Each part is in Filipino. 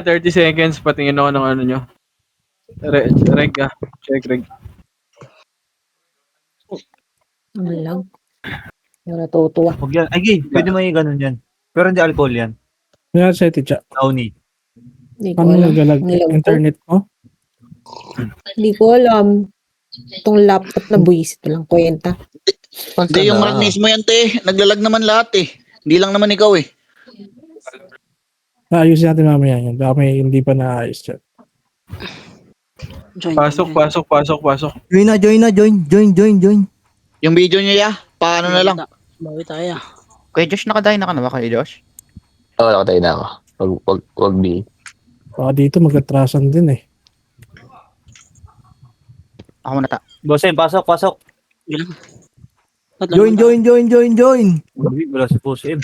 30 seconds, patingin ako ng ano nyo. Reg ah. Check reg. Malag. Natutuwa. Huwag yan. Ay, gay. Pwede mo yung ganun yan. Pero hindi alcohol yan. Kaya sa teacher. Downy. Hindi ko Ano alam. nagalag? Nilag ko. Internet mo? Hindi ko alam. Itong laptop na buwisit lang kwenta. Hindi yung red mismo yan, te. Naglalag naman lahat eh. Hindi lang naman ikaw eh. Ayusin natin mamaya yan. Baka may hindi pa naayos dyan. Pasok. Join. Yung video niya, ya. Paano na lang? Bawi tayo. Kuya Josh, nakadahin na ka na ba kayo, Josh? Oo, nakatayo na ako. Wag B. Baka dito mag-atrasan din eh. Ako muna ta. Bossem, pasok. Join. Wala si Bossem.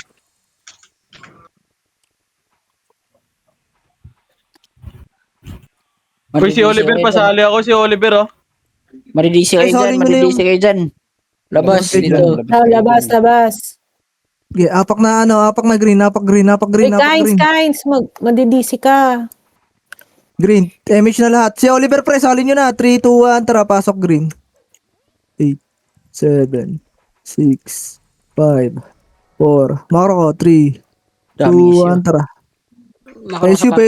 Uy, si Oliver, pasali ako si Oliver, oh. Maridisi kayo Ay, sorry dyan, nyo na maridisi kayo dyan. Labas, Okay, dito. Labas. Okay, apak na green. Kains, madidisi ka. Green. Image na lahat. Si Oliver, pre, salin nyo na. 3, 2, 1, tara, pasok green. 8, 7, 6, 5, 4. Makro ko, 3, 2, 1, tara.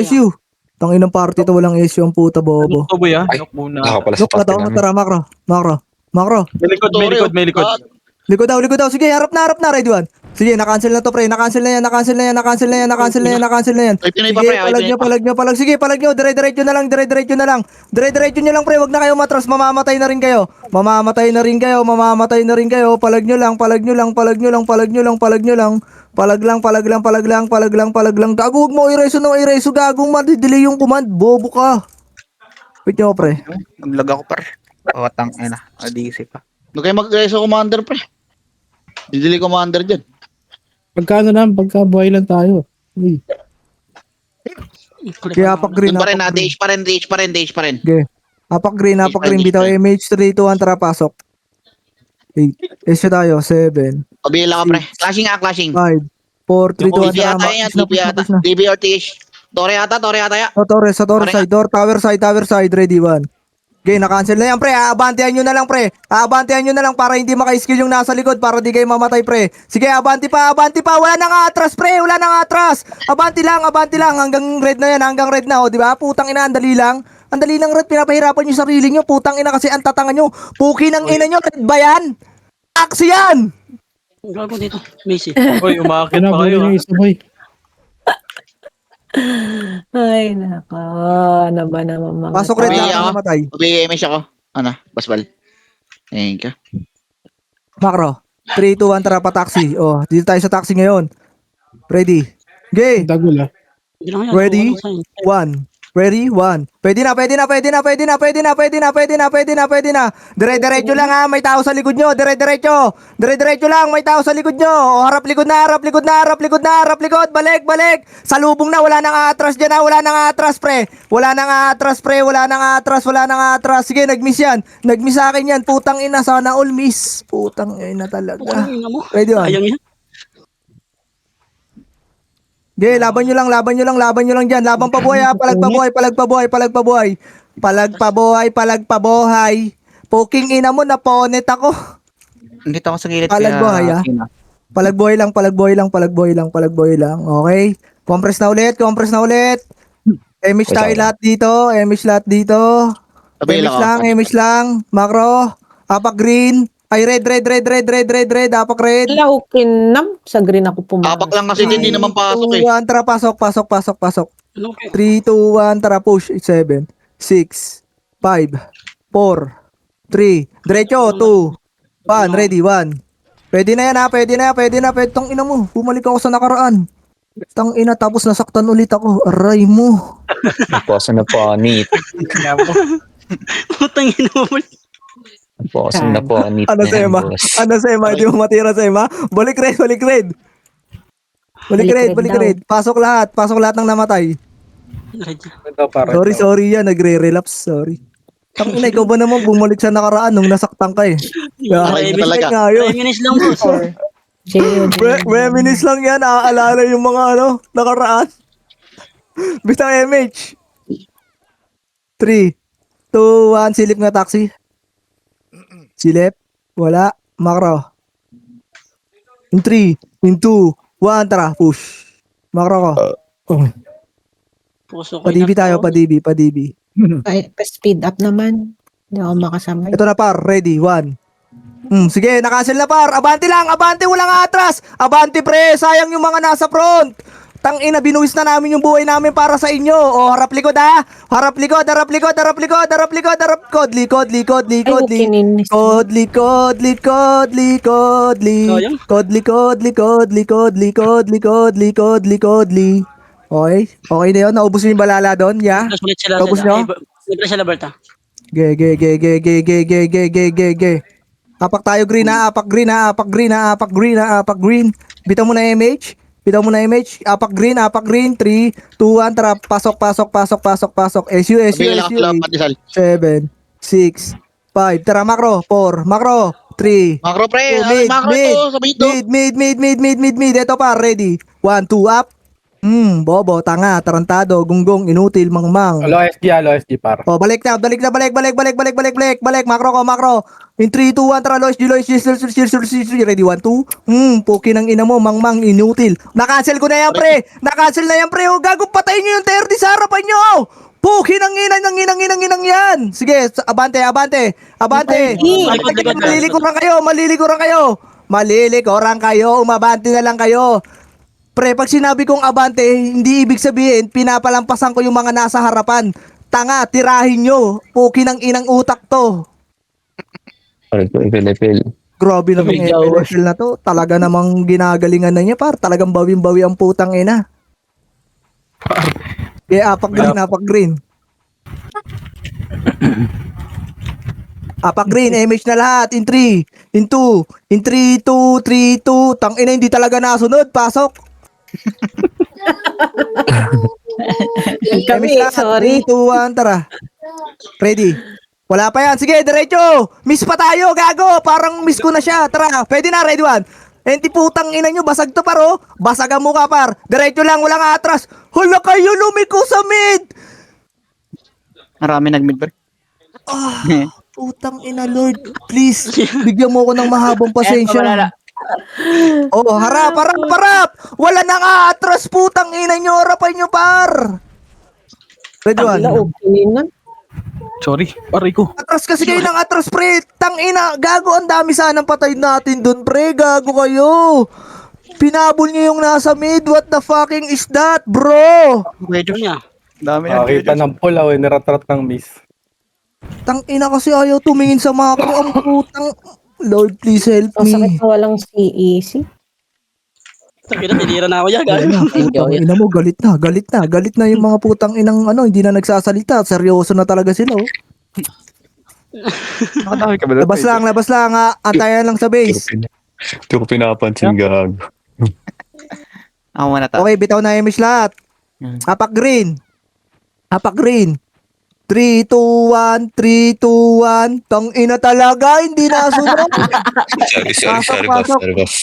SU. Tanginang party to, walang SU ang puta, bobo. Ano to, boy, ah? Ay, Look muna. Ako pala sa Look na party to, namin. tara, makro. May likod. Likod daw. Sige, harap na, ready one. Sige, na-cancel na to, pre. Na-cancel na yan. Ay, pinay pa, Sige, pre. palag. Sige, palag nyo. Dire-diretso na lang. Dire-diretso nyo lang, pre. Huwag na kayo matras. Mamamatay na rin kayo. Palag nyo lang. Gago, huwag mo i-reso. Gagong madidelay yung command. Bobo ka. Wait nyo, pre. Naglag ako par. Tang ina. Adisi pa. Huwag kayo mag-reso commander, pre. Didili commander dyan. Pagka buhay lang tayo. Uy. Kaya apak green. Doon pa rin na, DH pa rin. Okay. Apak green. Bitaw MH 3, 2, 1, tara, pasok. 8. Esyo tayo. 7, Pabila ka, pre. Clashing. 5, 4, 3, 2, 1, DB tara. yata yan, DB yata. na. DB or TH. Tore yata ya. Sa Torres side. Tower side. Ready, 1. Okay, na-cancel na yan, pre. Abantihan nyo na lang, pre. Abantihan nyo na lang para hindi maka-skill yung nasa likod para di kayo mamatay, pre. Sige, abanti pa. Wala nang atras, pre. Abanti lang. Hanggang red na yan. O, di ba? Putang ina, ang dali lang, red. Pinapahirapan yung sarili nyo. Putang ina kasi ang tatanga nyo. Puki ng ina nyo. Red ba yan? Aksi yan! Gago dito. Messi. Uy, umakit pa kayo, ah. Isa, boy. Ay, nako. Ano ba naman mga Pasok red Pabili lang ako. namatay. Pabili MH ako. Basbal. Thank you. Macro. 3, 2, 1, tara pa taxi. Oh, dito tayo sa taxi ngayon. Ready. Okay. Dagul ah. Ready? 1. Ready? 1. Pwede na. Dire-diretso lang ha, may tao sa likod nyo. Dire-diretso lang, may tao sa likod nyo. O, harap likod. Balik. Salubong na, wala nang atras dyan ha. Wala nang atras, pre. Wala nang atras. Sige, nag-miss yan. Nag-miss sa akin yan. Putang ina, sana all miss. Putang ina talaga. Ready, 1. Ayaw niya. Okay, laban nyo lang dyan. Laban pa buhay ha, palagpabuhay. Poking ina mo, naponet ako. Nandito ako sa gilid. Palagbuhay, ah. Tina. Palagbuhay lang. Okay? Compress na ulit. Image tayo lahat dito. Pabila Image lang. Macro. Apak green. Ay, red. Apak red. Laukin nam. Sa green ako pumasok. Apak lang kasi hindi naman pasok eh. 1, tara, pasok. 3, 2, 1, tara, push. 7, 6, 5, 4, 3. Diretso, 2, 1, ready, 1. Pwede na yan ha, pwede na. Tang ina mo, bumalik ako sa nakaraan. Tang ina, tapos nasaktan ulit ako. Aray mo. Naposan na po ni. Putang ina mo. Naposan na po ni. Ano sa Emma? Hindi mo matira sa Emma? Balik red. Pasok lahat ng namatay. Sorry yan, nagre-relapse, sorry. Tang ina, ikaw ba naman bumalik sa nakaraan nung nasaktan ka eh? Ay, talaga. Ngayon. 5 minutes lang, boss. Reminis lang yan, naaalala yung mga nakaraan. Bitaw MH. 3, 2, 1. Silip nga taxi. Silip. Wala. Makro. In 3, in 2, 1. Tara, push. Makro ko. Puso ko Padibi tayo, padibi. Ay, pa-speed up naman. Hindi ako makasama. Ito na par, ready, 1. Sige, nakancel na par. Abante lang, abante, walang atras. Abante pre, sayang yung mga nasa front. Tangina, binuwis na namin yung buhay namin para sa inyo. O, harap likod ha. Harap likod. Likod. Okay, okay na yun. Naubos yung balala doon, yeah? Tapos ulit sila. Tapos nyo? Libre sila, Berta. Ge. Apak tayo green na, apak green. Bitaw mo na MH. Apak green, 3, 2, 1, tara, pasok. SU, Sabi nila kapla, patisal. 7, 6, 5, tara, makro, 4, makro, 3, Makro pre, Mid, makro to, sabi ito. mid. Ito pa, ready. 1, 2, up. Bobo, tanga, tarantado, gunggong, inutil, mangmang. Low SG par. Oh, balik, makro ko. In 3, 2, 1, tara, Lois G, ready, 1, 2. Puki ng ina mo, mangmang, inutil. Na-cancel ko na yan, pre. Oh, gago, patayin nyo yung TRD sa harapan nyo. Puki ng inang yan. Sige, abante. Malilikuran kayo, umabante na lang kayo. Pre, pag sinabi kong abante, hindi ibig sabihin, pinapalampasan ko yung mga nasa harapan. Tanga, tirahin nyo. Puki ng inang utak to. Ipil. Grabe namang FLFL na to. Talaga namang ginagalingan na niya, par. Talagang bawing-bawi ang putang ina. Apak green. Apak green, MH na lahat. In 3, in 2, 3, 2. Tang ina, hindi talaga nasunod. Pasok. Kami, sorry. 3, 2, 1, tara. Ready. Wala pa yan. Sige, diretso. Miss pa tayo, gago. Parang miss ko na siya. Tara, pwede na, ready 1. Enti putang ina nyo, basag to paro. Basagan mo ka par. Diretso lang, walang atras. Hala kayo, lumiko sa mid. Marami nag-mid pre. Putang ina, Lord. Please, bigyan mo ko ng mahabang pasensya. Oh, harap. Wala nang atras, putang ina nyo. Harapan nyo, par. Ready 1. Okay na. Sorry, aray ko. Atras kasi kayo ng atras, pre. Tang ina, gago, ang dami sanang patay natin dun, pre. Gago kayo. Pinabol niyo yung nasa mid. What the fucking is that, bro? Pwede niya. Dami Nakakita ng pula, niratrat ng miss. Tang ina kasi ayaw tumingin sa mako. Ang putang... Lord, please help Ang sakit me. na walang CEC. Sabi na, tinira na ako yan. Ay na, putang ina mo, galit na yung mga putang inang hindi na nagsasalita. Seryoso na talaga sila, oh. Nakadami ka ba doon? Labas lang, ha. Antayan lang sa base. Hindi ko pinapansin, gago. Ako muna ta. Okay, bitaw na image lahat. Apak green. 3, 2, 1. Tang ina talaga, hindi nasunod. Sorry, Pasok. boss.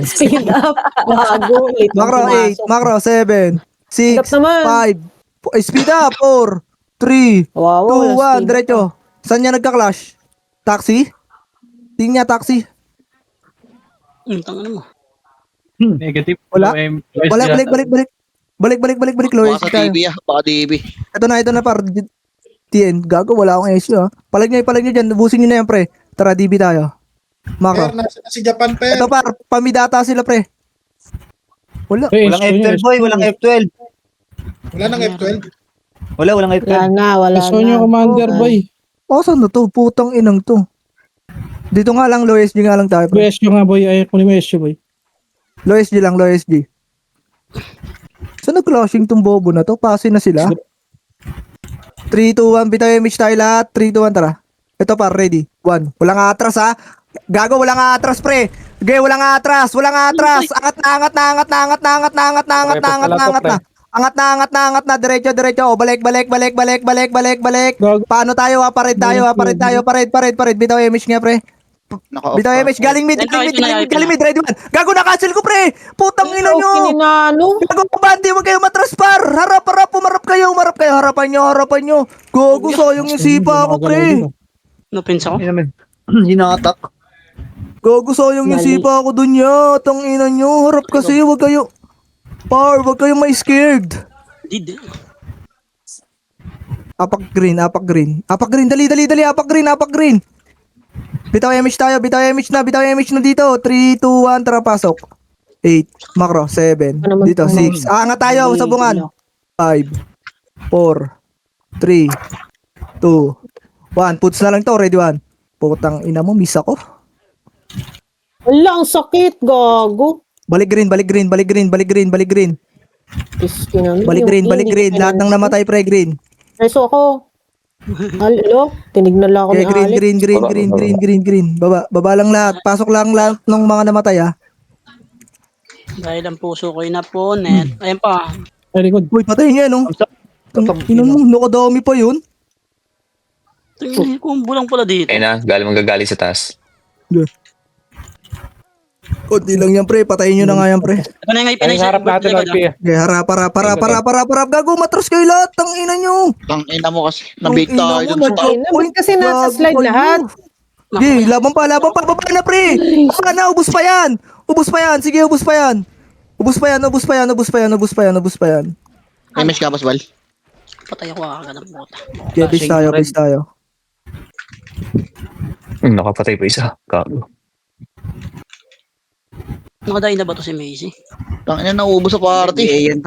Speed up. Bago. Late na Macro 8, pumasok. macro 7, 6, Hirap naman. 5. Speed up, 4, 3, Wow, 2, 1. walang speed Diretso. Saan niya nagka-clash? Taxi? Tingin niya taxi. Tangan mo. Negative. Wala. Wala. Balik. Lois Baka sa tayo. TV baka TV. Ito na par. TN. Gago, wala akong issue, ha. Palag nyo dyan. Busin nyo na yan, pre. Tara, DB tayo. Macro. Si Japan pa. Ito par, pamidata sila, pre. Wala. Walang F12 boy, walang F12. Wala nang F12. Walang F12. Wala Gusto na. nyo, Commander Boy. O, saan na to? Putang inang to. Dito nga lang, low SG nga lang tayo, pre. SG nga, boy. Ayaw ko ni SG, boy. Low SG lang, low SG. Saan nag-clashing tong bobo na to? Pasin na sila. 3, 2, 1. Bitaw image tayo lahat. 3, 2, 1, tara. Ito pa, ready. 1. Walang atras, ha. Gago, walang atras, pre. Okay, walang atras. Angat na. Diretso. O, balik. Gago. Paano tayo, ha? Pared tayo. Bitaw image nga, pre. Naka-off Bitaw MH, galing mid, Ito, galing mid, ito na, galing mid, ito galing na. mid, ready 1. Gago na cancel ko pre. Putang ina nyo. Kininalo. Gago abante, wag kayo matraspar. Harap, umarap kayo. Harapan nyo. Gago, sayang yung sipa ako pre. Napins ako. Hindi naman. Hindi nakatak. Gago, sayang yung Mali. sipa ako dun ya. Tang ina nyo, harap kasi, wag kayo. Par, wag kayo may scared. Did. Apak green, dali, apak green. Bitaw MH tayo, bitaw MH na dito. 3, 2, 1, tara pasok. 8, macro, 7, Ano naman dito, itong 6. Angat tayo, Mali, sabungan. 5, 4, 3, 2, 1. Puts na lang to, ready 1. Putang ina mo, miss ako. Wala, ang sakit, gago. Balik green. Kiss kinano. Balik green. Lahat ng namatay pre, green. Reso ako. Alo, tinignan lang ako ni Okay, Alex. green. Baba lang lahat. Pasok lang lahat ng mga namatay ah. Dahil ang puso ko inaponet. Ayun pa. Very good. Uy, patay niya no. Inon mo, nakadami pa yun. Tingnan ko, bulang pala dito. Ayun na, galing magagali sa taas. Kunti lang yan pre, patayin nyo na nga yan pre. Ano nga yung Ay, harap natin, RP. Okay, harap. Gago, matras kayo lahat. Tang ina nyo. Tang ina mo kasi. Nabig tayo dun sa Ay, naman kasi nasa slide lahat. Okay, laban pa. Baba na pre. Baba na, ubus pa yan. Sige, ubus pa yan. Ubus pa yan. MH ka, Basbal. Patay ako kagad ng puta. Okay, base tayo. Nakapatay pa isa. Gago. Nakadain na ba to si Macy? Tang ina, naubos sa party. Yan.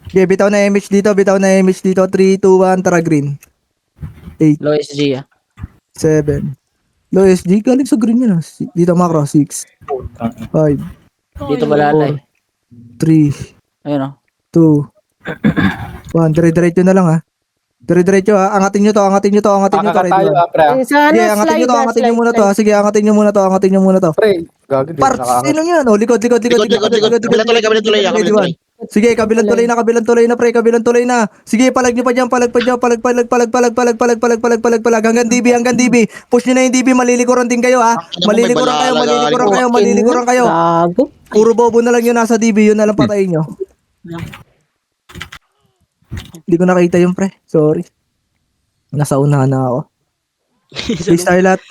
Okay, bitaw na image dito. 3, 2, 1, tara green. 8, Low SG 7. Low SG, galing sa green yun ah. Dito macro, 6, 5, Dito balala 3, Ayun o. 2, 1. Dire-diretso na lang ah. Dire-diretso ah. Angatin nyo to. Kakaka tayo, pre. Sana Sige, angatin nyo to. Angatin nyo muna to. Sige, angatin nyo muna to. Pre, gagi. Par, sino yan? Oh, likod. Likod. Kabilang tuloy. Sige, kabilang tuloy na pre. Sige, palag nyo pa dyan. Palag. Hanggang DB. Push nyo na yung DB. Malilikuran din kayo ha. Malilikuran kayo. Gago. Puro bobo na lang yun nasa DB. Yun na lang patayin nyo. Hindi ko nakita yung pre. Sorry. Nasa unahan na ako. Please tayo lahat.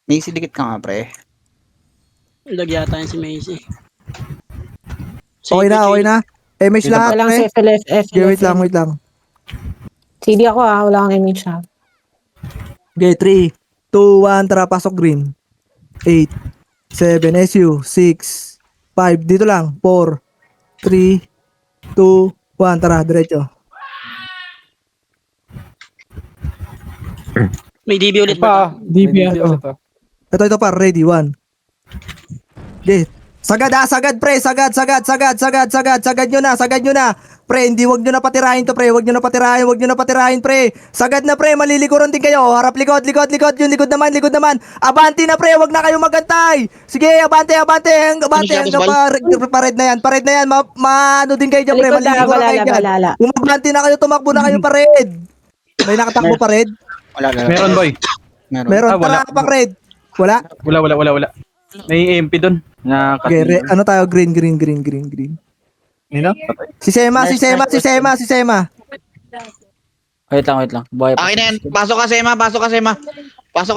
May sidikit ka nga, pre. Lagyata yun si Macy. Okay na. MH lahat Walang pre. FLF. Okay, wait lang. CD ako wala akong image ha. Okay, 3, 2, 1, tara, pasok green. 8, 7, SU, 6, 5, dito lang, 4, 3, 2, 1, tara, diretso. May DB ulit ba? DB ulit. Ito pa, ready, 1. Okay, sagad pre, sagad nyo na. Pre, wag nyo na patirahin to pre, wag nyo na patirahin pre. Sagad na pre, malilikuran din kayo. Harap likod, yung likod naman. Abante na pre, wag na kayo magantay. Sige, abante hanggang pared na yan. Ano din kayo dyan pre, malilikuran kayo dyan. Umabante na kayo, tumakbo na kayo pared. May nakatakbo pared? Wala. Meron, boy. Meron, wala. tara pa red. Wala? Wala. May MP doon. Okay, ano tayo, green. Nino? Si Sema. Wait lang. Buhay pa. Akin na yan. Pasok ka, Sema. Pasok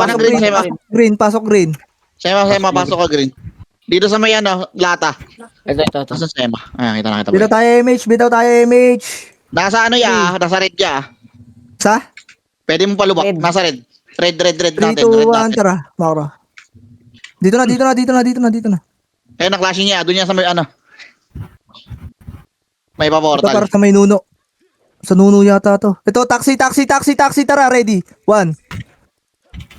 ka ng green, Sema. Pasok green. Sema, pasok ka green. Dito sa may lata. Ito. Nasa Sema. Ayan, kita. Bitaw tayo image. Nasa nasa red ya. Sa? Pwede mo palubak. Red. Nasa red. Red 3, natin. 2, Red 1, natin. tara. Makro. Dito na. Ayun, na-clashing niya. Doon niya sa may May Ito pa-portal. para sa may nuno. Sa nuno yata to. Ito, taxi. Tara, ready. 1.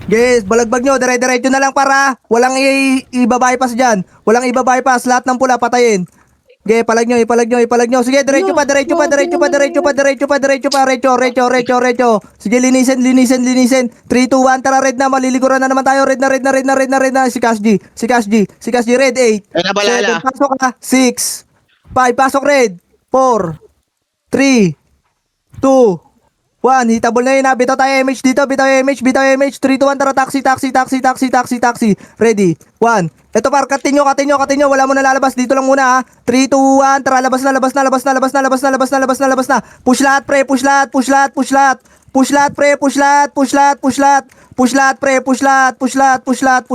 Guys, balagbag nyo. Dire-diretso na lang para. Walang iba-bypass dyan. Lahat ng pula, patayin. Okay, ipalag nyo. Sige, diretso pa. Recho. Sige, linisin. 3, 2, 1, tara, red na. Malilikuran na naman tayo. Red na. Si Cash G, red 8. Ayun na, balala. 7, pasok ka. 6, 5, pasok red. 4, 3, 2, 1, hitable na yun ha. Bitaw tayo MH dito, bitaw MH, 3, 2, 1, tara, taxi. Ready, 1. Ito par, katin nyo, wala mo na lalabas, dito lang muna ha. 3, 2, 1, tara, labas na. Push lahat pre, push lahat, pre, push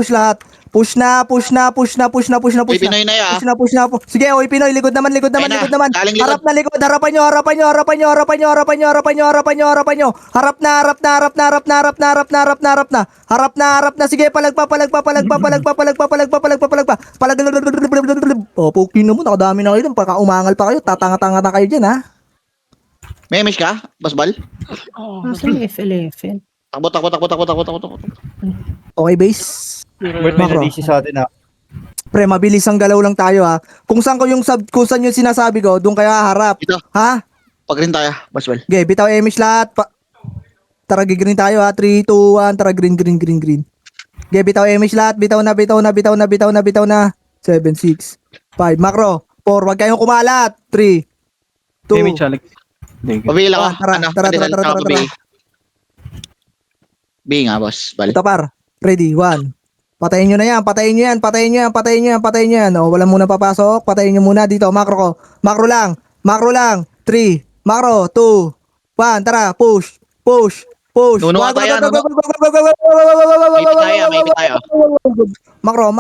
lahat. Push na. Uy, Pinoy na ya. Push na. Sige, oy Pinoy, likod naman. Ayun na, galing likod. Harap na likod, harapan nyo. Harap na. Sige, palagpa. Oh, pukin mo, nakadami na kayo. Pagka umangal pa kayo, tatanga-tanga na kayo dyan, ha? May miss ka? Basbal? Nasa yung F11. Takbo. Okay, base. Macro. sa atin ha. Pre, mabilis ang galaw lang tayo, ha? Kung saan yung sinasabi ko, doon kaya harap. Ito. Ha? Pag rin tayo, Basbal. Okay, bitaw emish lahat. Tara, green tayo ha. 3, 2, 1. Tara, green. Okay, bitaw emish lahat. Bitaw na. 7, 6, 5. Macro. 4. Huwag kayong kumalat. 3, 2. Damage, Alex. Pabila ka. Tara. B nga, boss. Bali. Ito par. Ready, 1. Patayin nyo na yan. O, wala muna papasok. Patayin nyo muna dito. Macro ko. Macro lang. 3. Macro. 2. 1. Tara. Push. Nuno ka tayo, nuno. May tayo. Macro.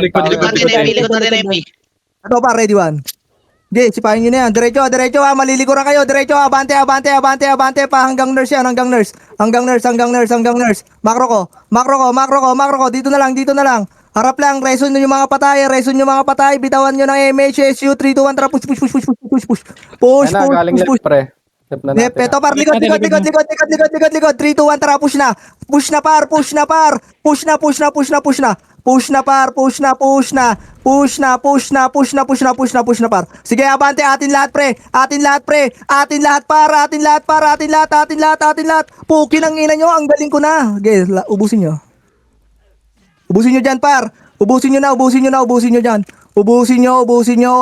Likod. Likod natin, MP. Ito pa, ready, 1. Okay, sipahin nyo na yan. Diretso ha. Malilikuran kayo. Diretso, abante pa. Hanggang nurse yan, hanggang nurse. Macro ko. Dito na lang. Harap lang. Reson nyo yung mga patay. Bitawan nyo ng MHSU. 3, 2, 1. Tara, push. Push. pre. Step na natin. Ito par, likod. 3, 2, 1, tara, push na par. Push na par. Sige, abante, atin lahat par. Pukin ang ina nyo, ang galing ko na. Okay, ubusin nyo dyan par. Ubusin nyo.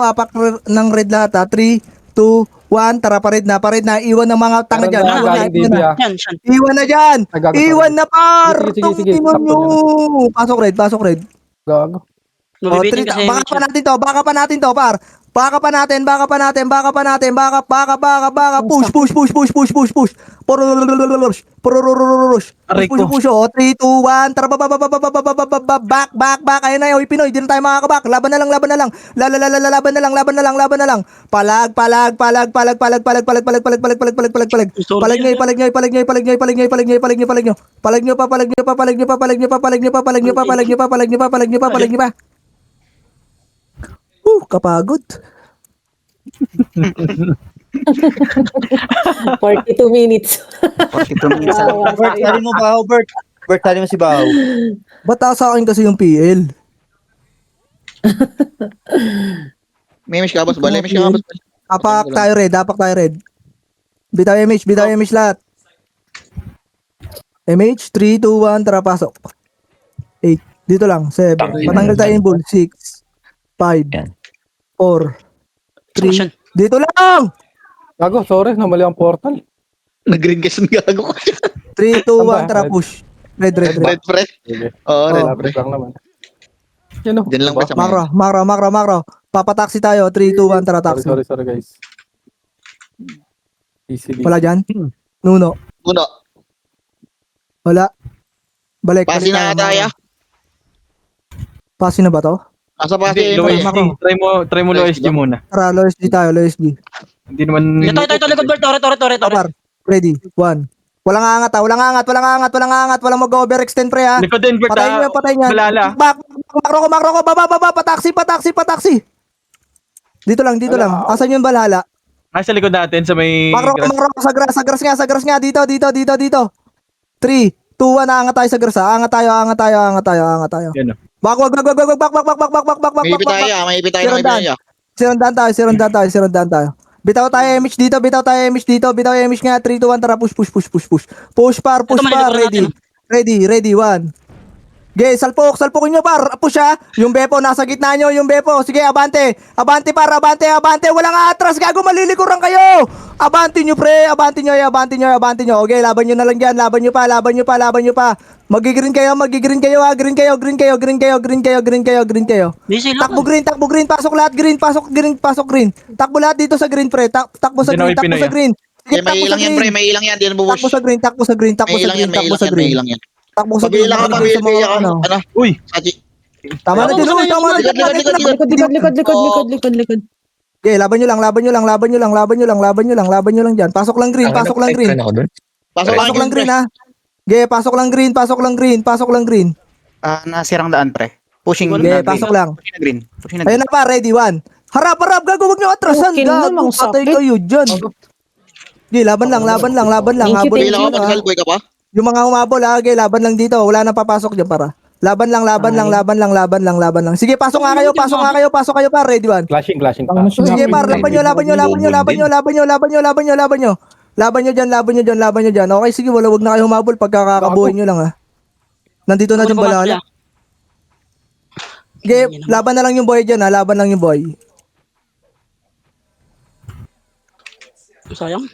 Apak ng red lahat ha. 3, 2, 1, tara, pared na. Iwan ng mga tanga dyan. Iwan na dyan. Iwan na par. Sige. Tangin nyo. Pasok red. Gago. Baka pa natin to par. Baka pa natin. Push. Push. 3, 2, 1. Tara, back. Ayun na, oy Pinoy, di na tayo makakabak. Laban na lang. Palag. Palag nyo pa. Kapagod. 42 minutes. 42 minutes. Bert, tali mo Bahaw, Bert. Bert, tali mo si Bahaw. Ba't sa akin kasi yung PL? May miss ka, Basbal. Apak tayo red. Bitaw MH lahat. MH, 3, 2, 1, tara, pasok. 8, dito lang, 7. Patanggal tayo yung bull. 6, 5, 4, 3, dito lang! Gago, sorry, namali ang portal. Nag-green gas ang gago ko. 3, 2, 1, tara, push. Red. Red, pre. Oo, red, pre. Lang naman. Yan o. Diyan lang pa sa mga. Macro. Papataksi tayo. 3, 2, 1, tara, taksi. Sorry guys. Easy. Wala dyan? Nuno. Wala. Balik. Pasi na tayo. Pasi na ba to? Asa pasi? Low SG. Try mo low SG muna. Tara, low SG tayo. Hindi naman... Ito, likod, Bert. Tore. Ready. 1. Walang angat. Walang mag-overextend pre ha. Likod din, Bert. Patayin nyo. Malala. Makro ko. Baba. Pataksi. Dito lang. Asan yung balhala? Sa likod natin sa may... Makro ko. Sa grass nga. Dito. 3, 2, 1. Angat tayo sa grass ha. Angat tayo. Yan o. Back. May ipit tayo. Sirondan tayo. Bitaw tayo MH dito. Bitaw MH nga. 3, 2, 1. Tara, push par. Ready. 1. Okay, salpukin nyo par. Push ha. Yung Bepo, nasa gitna nyo. Yung Bepo. Sige, abante. Abante par, abante. Walang atras. Gago, malilikuran kayo. Abante nyo pre. Abante nyo. Okay, laban nyo na lang dyan. Laban nyo pa. Magigreen kayo ha. Green kayo. Di sila. Takbo green. Pasok lahat green. Pasok green. Takbo lahat dito sa green pre. Takbo sa green. Sige, May ilang yan, pre. May ilang yan. Di na bubush. Takbo sa green. May ilang yan. Takbo sa Pabila ka, Magbigay sa mga ka. ano. Uy! Sachi. Tama na dyan. Tama na dyan. Okay, laban nyo lang dyan. Pasok lang green. Pasok Pasok lang green ha. Okay, pasok lang green. Nasirang daan, pre. Pushing Okay, na pasok green. lang. Pushing na green. Ayun na pa, ready, one. Harap, gago, wag nyo atrasan. Okay na, Gago, mga patay sakit. kayo dyan. Okay, laban lang. Thank you, Habol Pabila ka, nyo, ha. mag-helboy ka pa. Yung mga humabol, ha. Okay, laban lang dito. Wala nang papasok dyan para. Laban lang. Sige, pasok nga kayo pa, ready, one. Flashing pa. Sige, par, laban nyo dyan. Okay, sige, wag na kayo humabol. Pagkakabuhin nyo lang, ha. Nandito na din balala. Sige, laban na lang yung boy dyan, ha. Sayang.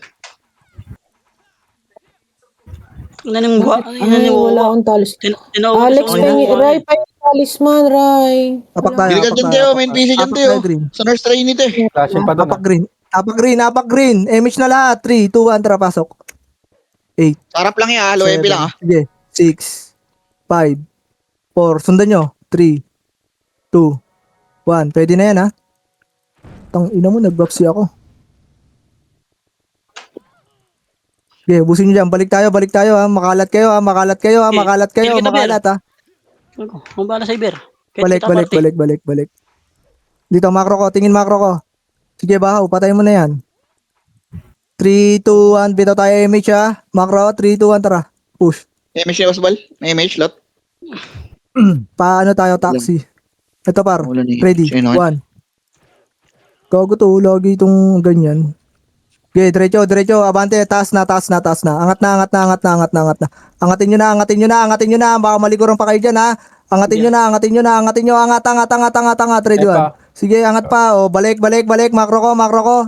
Tingnan mo. Ay, wala akong talis. Alex, Ray, pa yung talisman, Ray. Tapak tayo. Biligan dyan, Teo. Main PC dyan, Tapak Teo. tayo, green. Sa nurse Trinity. Flashing pa doon. Tapak green. Image na lahat. 3, 2, 1, tara, pasok. 8, Sarap lang yan, low MP lang, 7, sige. 6, 5, 4. Sundan nyo. 3, 2, 1. Pwede na yan, ha? Tang ina mo, nag-buffsy ako. Okay, ubusin nyo dyan. Balik tayo, ha? Makalat kayo, ha? Makalat, ha? Ang bala sa Iber. Balik. Dito, macro ko. Tingin macro ko. Sige, bahaw. Patay mo na yan. 3, 2, 1. Bitaw tayo image, ha? Macro, 3, 2, 1. Tara. Push. May MH Osbal? May MH lot? Paano tayo, taxi? Ito, par. Wala na yun. Ready. Sino yan? 1. Gago to. Lagi itong ganyan. Okay, diretso. Abante. Taas na. Angat na. Angatin nyo na. Baka maliguran pa kayo dyan, ha? Angatin nyo na. Angat. Ready, 1. Sige, angat pa. O, balik. Macro ko.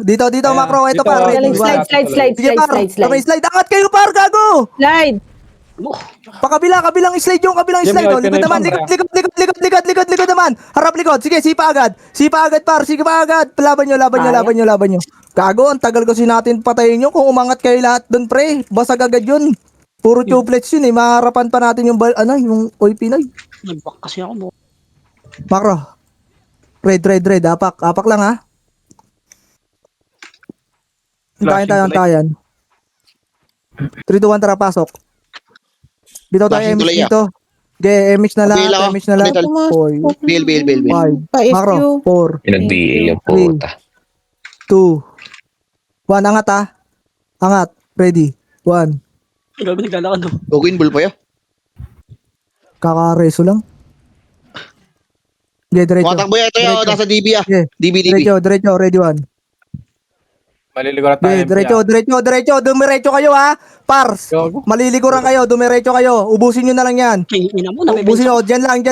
Dito, macro. Ito, par. Ready, 1. Sige, par. Slide. Angat kayo, par. Gago. Slide. Kabilang slide yung kabilang slide. Oh. Likod naman. Likod naman. Harap likod. Sige, sipa agad, par. Sige pa agad. Laban nyo. Gago, ang tagal kasi natin patayin nyo. Kung umangat kayo lahat dun, pre. Basag agad yun. Puro tuplets yun, eh. Maharapan pa natin yung yung Oy Pinoy. Nag-back kasi ako. Macro. Red. Apak lang, ha. Tayan. 3, 2, 1, tara, pasok. Bitaw tayo, Flashing MX tuloy, dito. Okay, MX na lang. Pabila ka. MX na lang. Pabila. Bill. 5. Pa-FQ. Macro. 4. Pinag-BA yung puta. 2. 1. Angat, ha. Angat. Ready. 1. Grabe naglalakad do. Gagawin bull pa yun. Kakareso lang. Okay, diretso. Matakbo yan, ito yun. Nasa DB, ah. Okay. DB. Diretso. Ready, 1. Maliligurat Okay, diretso. Dumiretso kayo, ha. Pars. Maliliguran kayo. Dumiretso kayo. Ubusin nyo na lang yan. Ina mo, Ubusin nyo. Dyan lang.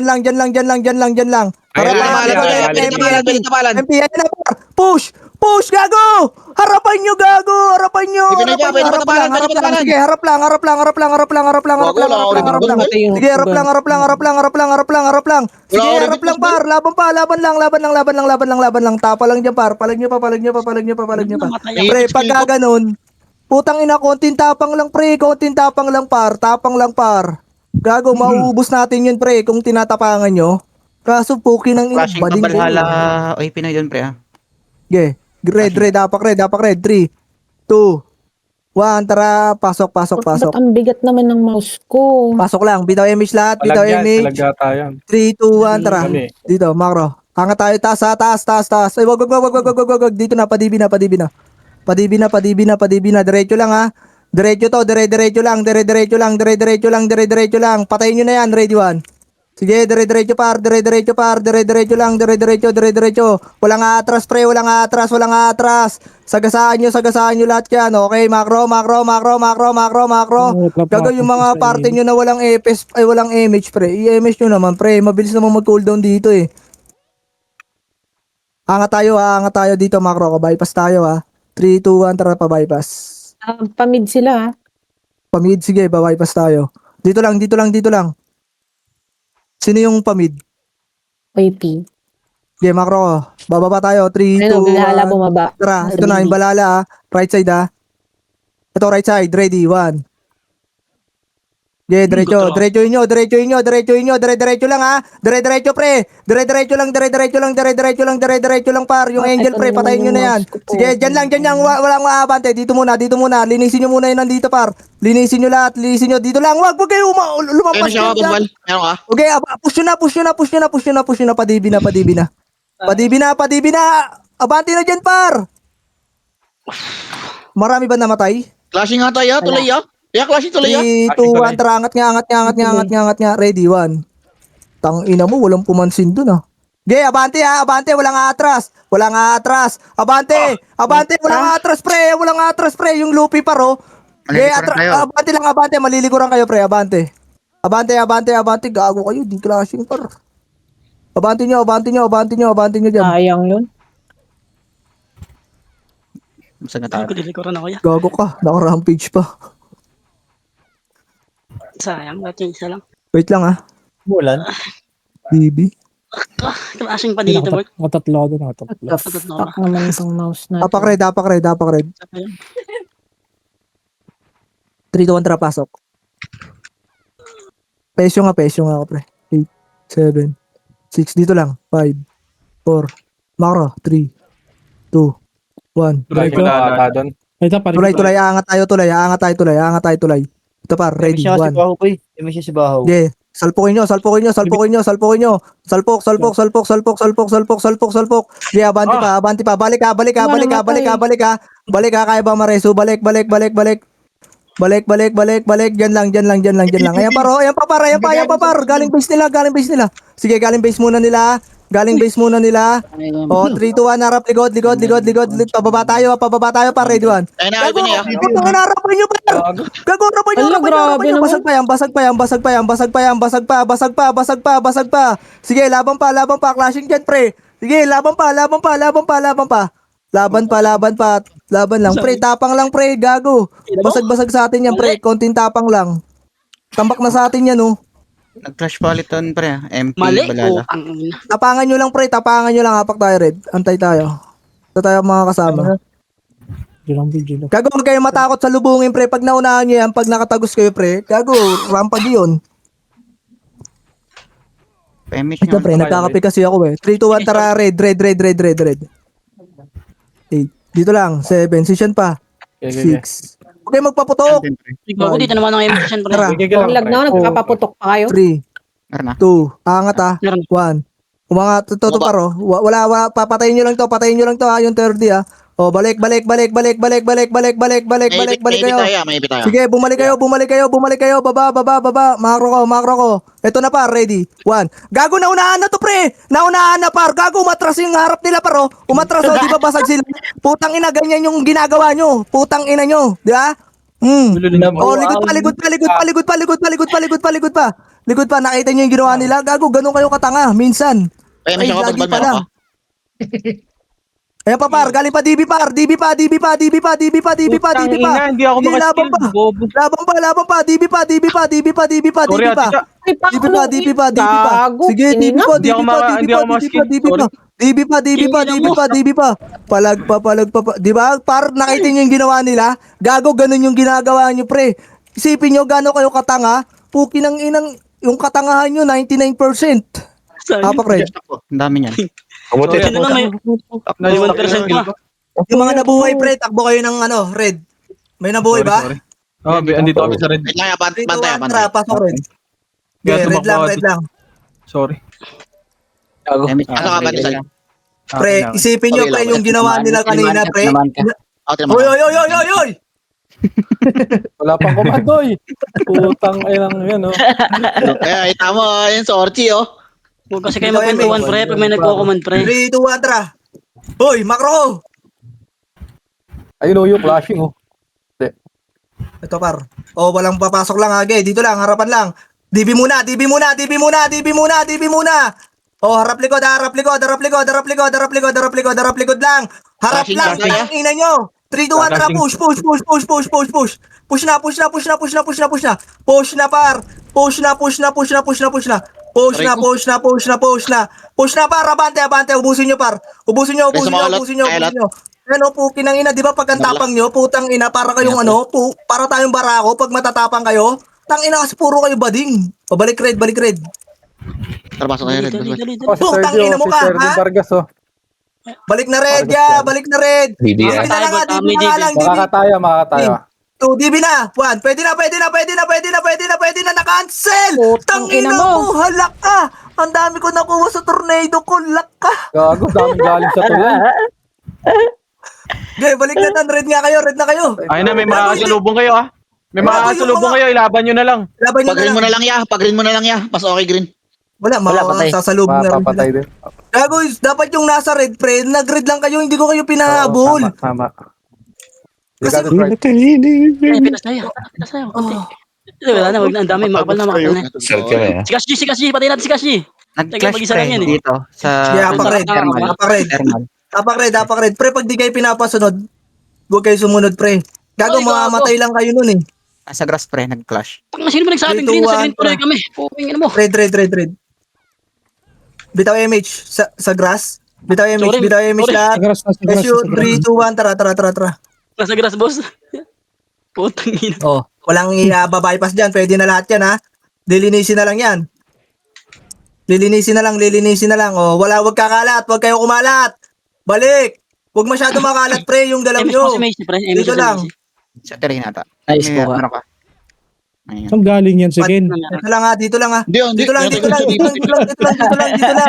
Harap Tapalan. MP, yan na, par. Push, gago. Harapan nyo. Pinapalan. Sige, harap lang. Sige, harap lang. Sige, harap lang, par. Laban lang. Tapa lang dyan, par. Palag nyo pa. Pre, pagka ganun, putang ina, konting tapang lang, pre. Tapang lang, par. Gago, mauubos natin yun, pre, kung tinatapangan nyo. Kaso, puki ng ina, Flashing bading ka kayo. balhala. Oy, Pinoy doon, pre, ha? Okay, red, apak red. 3, 2, 1, tara, pasok. Ba't ang bigat naman ng mouse ko? Pasok lang, bitaw image lahat, bitaw image. 3, 2, 1, tara. Dito, macro. Angat tayo, taas. Ay, wag. Dito na, padibi na. Diretso lang, ha. Diretso to, diretso lang. Patayin nyo na yan, ready, 1. Sige, dire-diretso par, dire-diretso par, dire-diretso lang, dire-diretso, dire-diretso. Walang atras pre, walang atras, walang atras. Sagasaan nyo lahat yan. Okay, makro. Gagawin yung mga parte nyo na walang EPS, ay walang MH pre. I-MH nyo naman pre, mabilis naman mag-cooldown dito eh. Angat tayo dito makro ko. Bypass tayo ha. 3, 2, 1, tara pa bypass. Pamid sila, ha? Pamid, sige, bypass tayo. Dito lang. Sino yung pamid? OP. Okay, makro ko. Bababa tayo. 3, 2, Ano, Balala 1. bumaba. Tara, ito na yung balala ah. Right side ah. Ito right side, ready, 1. Okay, diretso nyo, dire-diretso lang ah. Dire-diretso pre. Dire-diretso lang par. Yung angel pre, patayin nyo na yan. Sige, dyan lang, walang maabante. Dito muna. Linisin nyo muna yun nandito par. Linisin nyo lahat, dito lang. Wag kayo lumampas Siya, dyan. Basbal. Meron ka? Okay, push nyo na. Padibi na. Abante na dyan par. Marami ba namatay? Clashing nga tayo, tuloy ah. Kaya clashing tuloy ah. 3, 2, 1, tara, angat nga. Ready, 1. Tang ina mo, walang pumansin dun ah. Okay, abante, walang atras. Abante, walang atras pre. Yung Luffy paro. Okay, abante, malilikuran kayo pre, abante. Abante, gago kayo, di clashing par. Abante nyo dyan. Sayang yun. Saan na tayo? Dilikuran ako yan. Gago ka, naka-rampage pa. Sayang, dati yung isa lang. Wait lang ah. Bulan. Bibi. Clashing pa dito, boy. Nakatatlo ako doon. What the fuck naman itong mouse natin. Apak red. 3, 2, 1, tara, pasok. Pesyo nga ako pre. 8, 7, 6, dito lang. 5, 4, makro, 3, 2, 1. Ito, Tulay, aangat tayo, tulay. Ito par, ready, 1. Si Bahaw. Yeah. Salpukin nyo. Salpok. Yeah, abante pa. Balik ka. Kaya ba mareso? Balik. Diyan lang. Ayan par. Galing base nila. Sige, galing base muna nila. Oh, 3, 2, 1, harap, likod. Pababa tayo par, ready, 1. Ayun na, open na yun. Harapan nyo par. Harapan nyo. Basag pa. Sige, laban pa. Clashing dyan, pre. Sige, laban pa. Laban lang, pre. Tapang lang, pre. Gago. Basag sa atin yan, pre. Konting tapang lang. Tambak na sa atin yan, oh. Nag-clash palitan pre. MP Mali. balala. Ang ina. Tapangan nyo lang, pre. Hapak tayo, red. Antay tayo. Ito tayo mga kasama. Gago, huwag kayo matakot sa lubungin, pre. Pag naunahan nyo yan, pag nakatagos kayo, pre. Gago, rampag yun. Pemish Ito, pre. Nagkakape kasi ako, eh. 3, 2, 1, tara, red. 8. Dito lang. 7. Session pa. 6. Okay, magpaputok. Gago, dito naman ang emotion, Tara. pre. Ang lag na, nagpapaputok pa kayo. 3, Meron na. 2, angat ah. Meron. 1. Umangat, ito paro. Wala, papatayin nyo lang to ha, yung 30 ah. O, balik kayo. May ipit tayo. Sige, bumalik kayo, baba, makro ko. Ito na par, ready, 1. Gago, naunahan na to pre, par, gago, umatras yung harap nila paro, umatras o, di ba basag sila, putang ina, ganyan yung ginagawa nyo, putang ina nyo, di ba? Oh, likod pa, nakita nyo yung ginawa nila, gago, ganun kayo katanga, minsan. Pemish ako, lagi Basbal, pa meron lang. ka? Ayan pa par, galing pa DB par. Hindi ako makaskill. Bobo. Laban pa, DB pa. Sorry, Atika. DB pa. Sige, DB pa. Palag pa. Di ba? Par, nakita nyo yung ginawa nila? Gago, ganun yung ginagawa nyo, pre. Isipin nyo, gano'n kayo katanga? Puki ng inang, yung katangahan nyo, 99%. Apak, red. Ang dami niyan. Kamuti. Ito lang may 1% pa. Yung mga nabuhay, pre, takbo kayo ng red. May nabuhay ba? Oh, andito kami sa red. Wait lang, bantay. Tara, pasok red. Okay, red lang. Sorry. Pemish Ano ka ba, Basbal? Pre, isipin nyo, pre, yung ginawa nila kanina, pre. Ako, tinama. Oy! Wala pang komando eh. Putang inang yan, oh. Kaya tama yan sa Orchi, oh. Huwag kasi kayo magkwentuhan, pre, pag may nagko-command, pre. 3, 2, 1, tara. Hoy, Macro! Ayun, oh, yung flashing, oh. Ito, par. Oh, walang papasok lang, Age. Dito lang, harapan lang. DB muna. Oh, harap likod lang. Harap Flashing lang, card kaya? ang ina nyo. 3, 2, 1, tara, push. Push na, par. Push na, par. Abante. Ubusin nyo, par. Ubusin nyo. Ano po, kinang ina, di ba pag ang tapang nyo, putang ina, para kayong para tayong barako, pag matatapang kayo, tang ina kasi puro kayo bading. O, balik red. Tara, pasok kayo, Red. Dali. Oh, si Putang Sergio, ina mo si ka, Sergio ha? Vargas, oh. Balik na red, balik na red. DB DB ah. na lang, Tayo, DB na lang, DB. Makakatayo. 2, DB na. 1, pwede na, na-cancel. Tang ina ina mo, mo. halak ka. Ang dami ko nakuha sa tornado ko, lak ka. Gago, daming galing sa tuloy. Okay, balik na tan, red na kayo. Ayun na, may makakasalubong kayo ah. May makakasalubong kayo, ilaban nyo na lang. Laban nyo Pag-green mo na lang, ya. Mas okay, green. Wala, patay. sasalubong na rin. Mapapatay din. Gago, dapat yung nasa red, pre, nag-red lang kayo, hindi ko kayo pinahabol. Tama. You Kasi- got it right. Ay, pitas tayo. Konti. Wala na, wag na. Ang dami, makapal na. Start kami ah. Si Kashi, patay natin si Kashi. Nag-clash mag-isa lang pre yan eh. dito sa Sige, apak red. Pre, pag di kayo pinapasunod, huwag kayo sumunod, pre. Gago, Ay, gago. mamamatay lang kayo nun eh. Sa grass pre, nag-clash. Sino ba nagsabing green? Sa green tuloy kami. Puping ina mo. Red. Bitaw MH sa grass. Bitaw MH lahat. Let's shoot, 3, 2, 1, tara. Nasa grass, boss. Putang ina. Oh, walang i-bypass dyan. Pwede na lahat yan, ha? Lilinisin na lang yan. Lilinisin na lang. Oh, wag kakalat. Wag kayo kumalat. Balik. Wag masyado makalat, pre, yung dalaw nyo. Dito lang. Sa Terry nata. Nice po ka. Ano ka? Ayun. Saan galing yan si Ken? Dito lang, ha? Dito lang. Dito lang.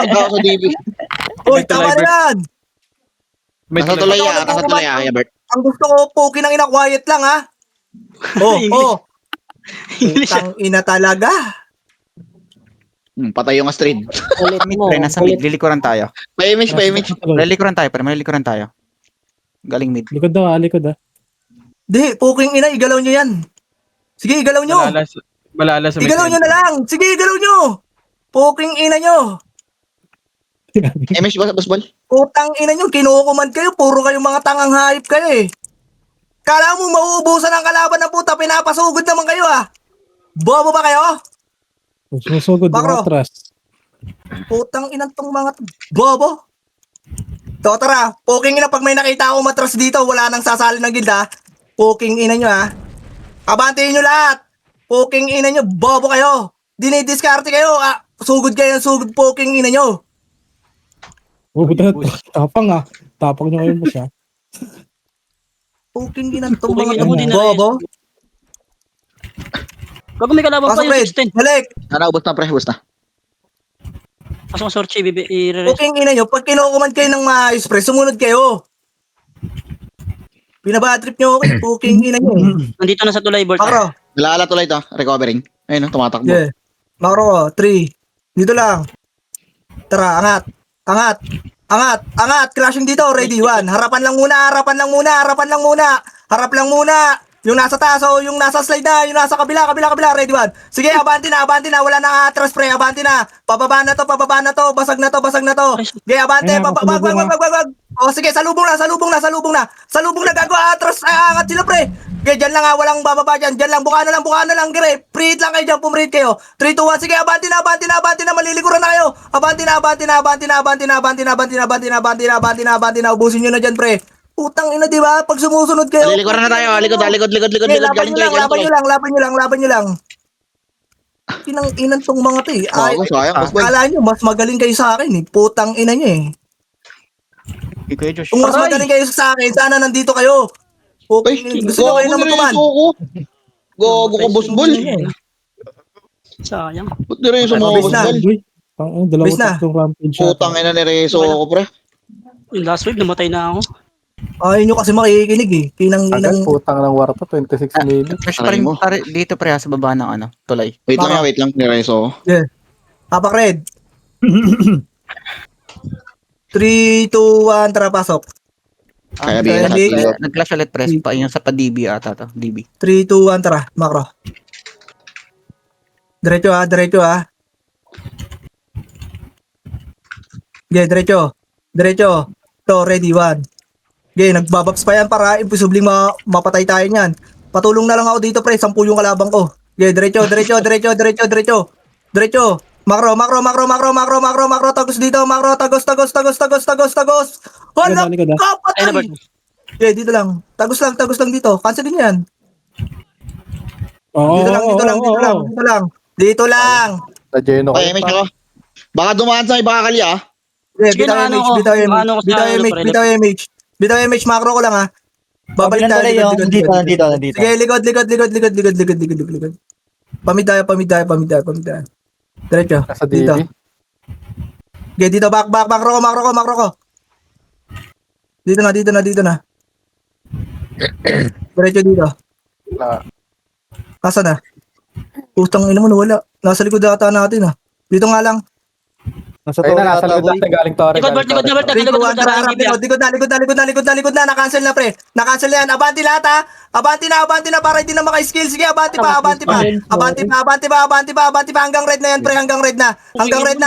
Ako sa DB. Uy, tama na yan. May Nasa tulay, Bert. Ang gusto ko, poking ang ina, quiet lang, ha? Oh. Tang ina talaga. Patay yung Astrid. Ulit mo. Pre, nasa mid. Lilikuran tayo. May image. Lilikuran tayo. Galing mid. Likod daw, likod ah. Di, poking ina, igalaw nyo yan. Sige, igalaw nyo. Malala sa may Igalaw nyo na lang. Sige, igalaw nyo. Poking ina nyo. Image, boss ball. Putang ina nyo, kinukuman kayo. Puro kayong mga tangang hayop kayo eh. Kala mo mauubusan ang kalaban ng puta, pinapasugod naman kayo ah. Bobo ba kayo? Susugod Bakro. ng atras. Putang inang tong mga bobo. So tara, poking ina, pag may nakita ako matras dito, wala nang sasali ng gilda. Poking ina nyo ha. Abantiin nyo lahat. Poking ina nyo, bobo kayo. Dinidiskarte kayo. Sugod kayo ng sugod, poking ina nyo. Tapang ah. Tapang nyo kayo mo siya. Poking ina tong mga Poking ina mo, di na bobo. Bago may kalaban pa Pasok yung red, 16. balik. Ubos na. Pasok ang Sorchi, i-rest. Poking ina nyo, pag kinukuman kayo ng maayos pre, sumunod kayo. Pinabatrip nyo okay, poking ina nyo. Nandito na sa tulay, Bert. Makro, Nalala tulay to. Recovering. Ayun, tumatakbo. yeah. Makro, 3. Dito lang. Tara, angat. Clashing dito, ready, 1. Harapan lang muna. Yung nasa taas o yung nasa slide na, yung nasa kabila, ready, 1. Sige, abanti na, wala nang atras pre, abanti na. Pababa na to, basag na to. Sige, abanti, wag. O sige, salubong na. Salubong na, gago, atras, angat sila pre. Okay, dyan lang walang bababa dyan. Dyan lang, buka na lang, gire. Preheat lang kayo dyan, pumread kayo. 3, 2, 1, sige, abanti na, malilikuran na kayo. Abanti na, ubusin nyo na dyan, pre. Utang ina, di ba? Pag sumusunod kayo. Lilikuran na tayo. Likod. Okay, laban nyo lang. Inang tong mga to eh. Ay, Sayang, boss ball. kala nyo, mas magaling kayo sa akin eh. Putang ina nyo eh. Kuya Josh. Kung mas magaling kayo sa akin, sana nandito kayo. Okay, gusto nyo kayo na magkuman. Gogo ko, boss ball. Sayang. Ba't di rin sumuha, boss ball? Dalawa Bis na. tatlong rampage. Putang ina ni Rezo ko, pre. Yung last wave, namatay na ako. Ayaw nyo kasi makikinig eh. Agad, putang ng warta, 26 minutes. Fresh pa rin Aray mo. dito pre sa baba ng tulay. Wait lang, Nireso. Apak red. 3, 2, 1, tara pasok. Kaya Okay, bigyan sa hindi. pilot. Nag-clash ulit press pa yung sa pa-DB ata to, DB. 3, 2, 1, tara. Macro. Diretso ha. Okay, diretso. To, ready, 1. Okay, nagbabaps pa yan para imposibleng mapatay tayo niyan. Patulong na lang ako dito, pre. 10 yung kalabang ko. Okay, diretso. Macro. Tagos dito, macro. Tagos. Hala, Ay, na, kapatay! Bert. Okay, dito lang. Tagos lang dito. Cancelin yan. Oo, Dito lang. Sa Geno Okay, kayo MH pa. ako. Baka dumaan sa may bakakali ah. Okay, Sige, naano ko. Naano ko sa bitaw MH. Bitaw MH, macro ko lang ha. Babalik tayo. Nandito. Sige, likod. Pamid tayo. Diretso. Nasa Dito. DB. Okay, dito. Back. Macro ko. Dito na. Diretso dito. Asa na? Utang ina mo, nawala. Nasa likod ata natin ha. Dito nga lang. Nasa likod natin galing Torre. Likod, Bert. Likod na. Na-cancel na, pre. Na-cancel na yan. Abanti lahat, ha. Abanti na para hindi na maka-skill. Sige, abanti pa. Hanggang red na yan, pre. Hanggang red na. Hanggang red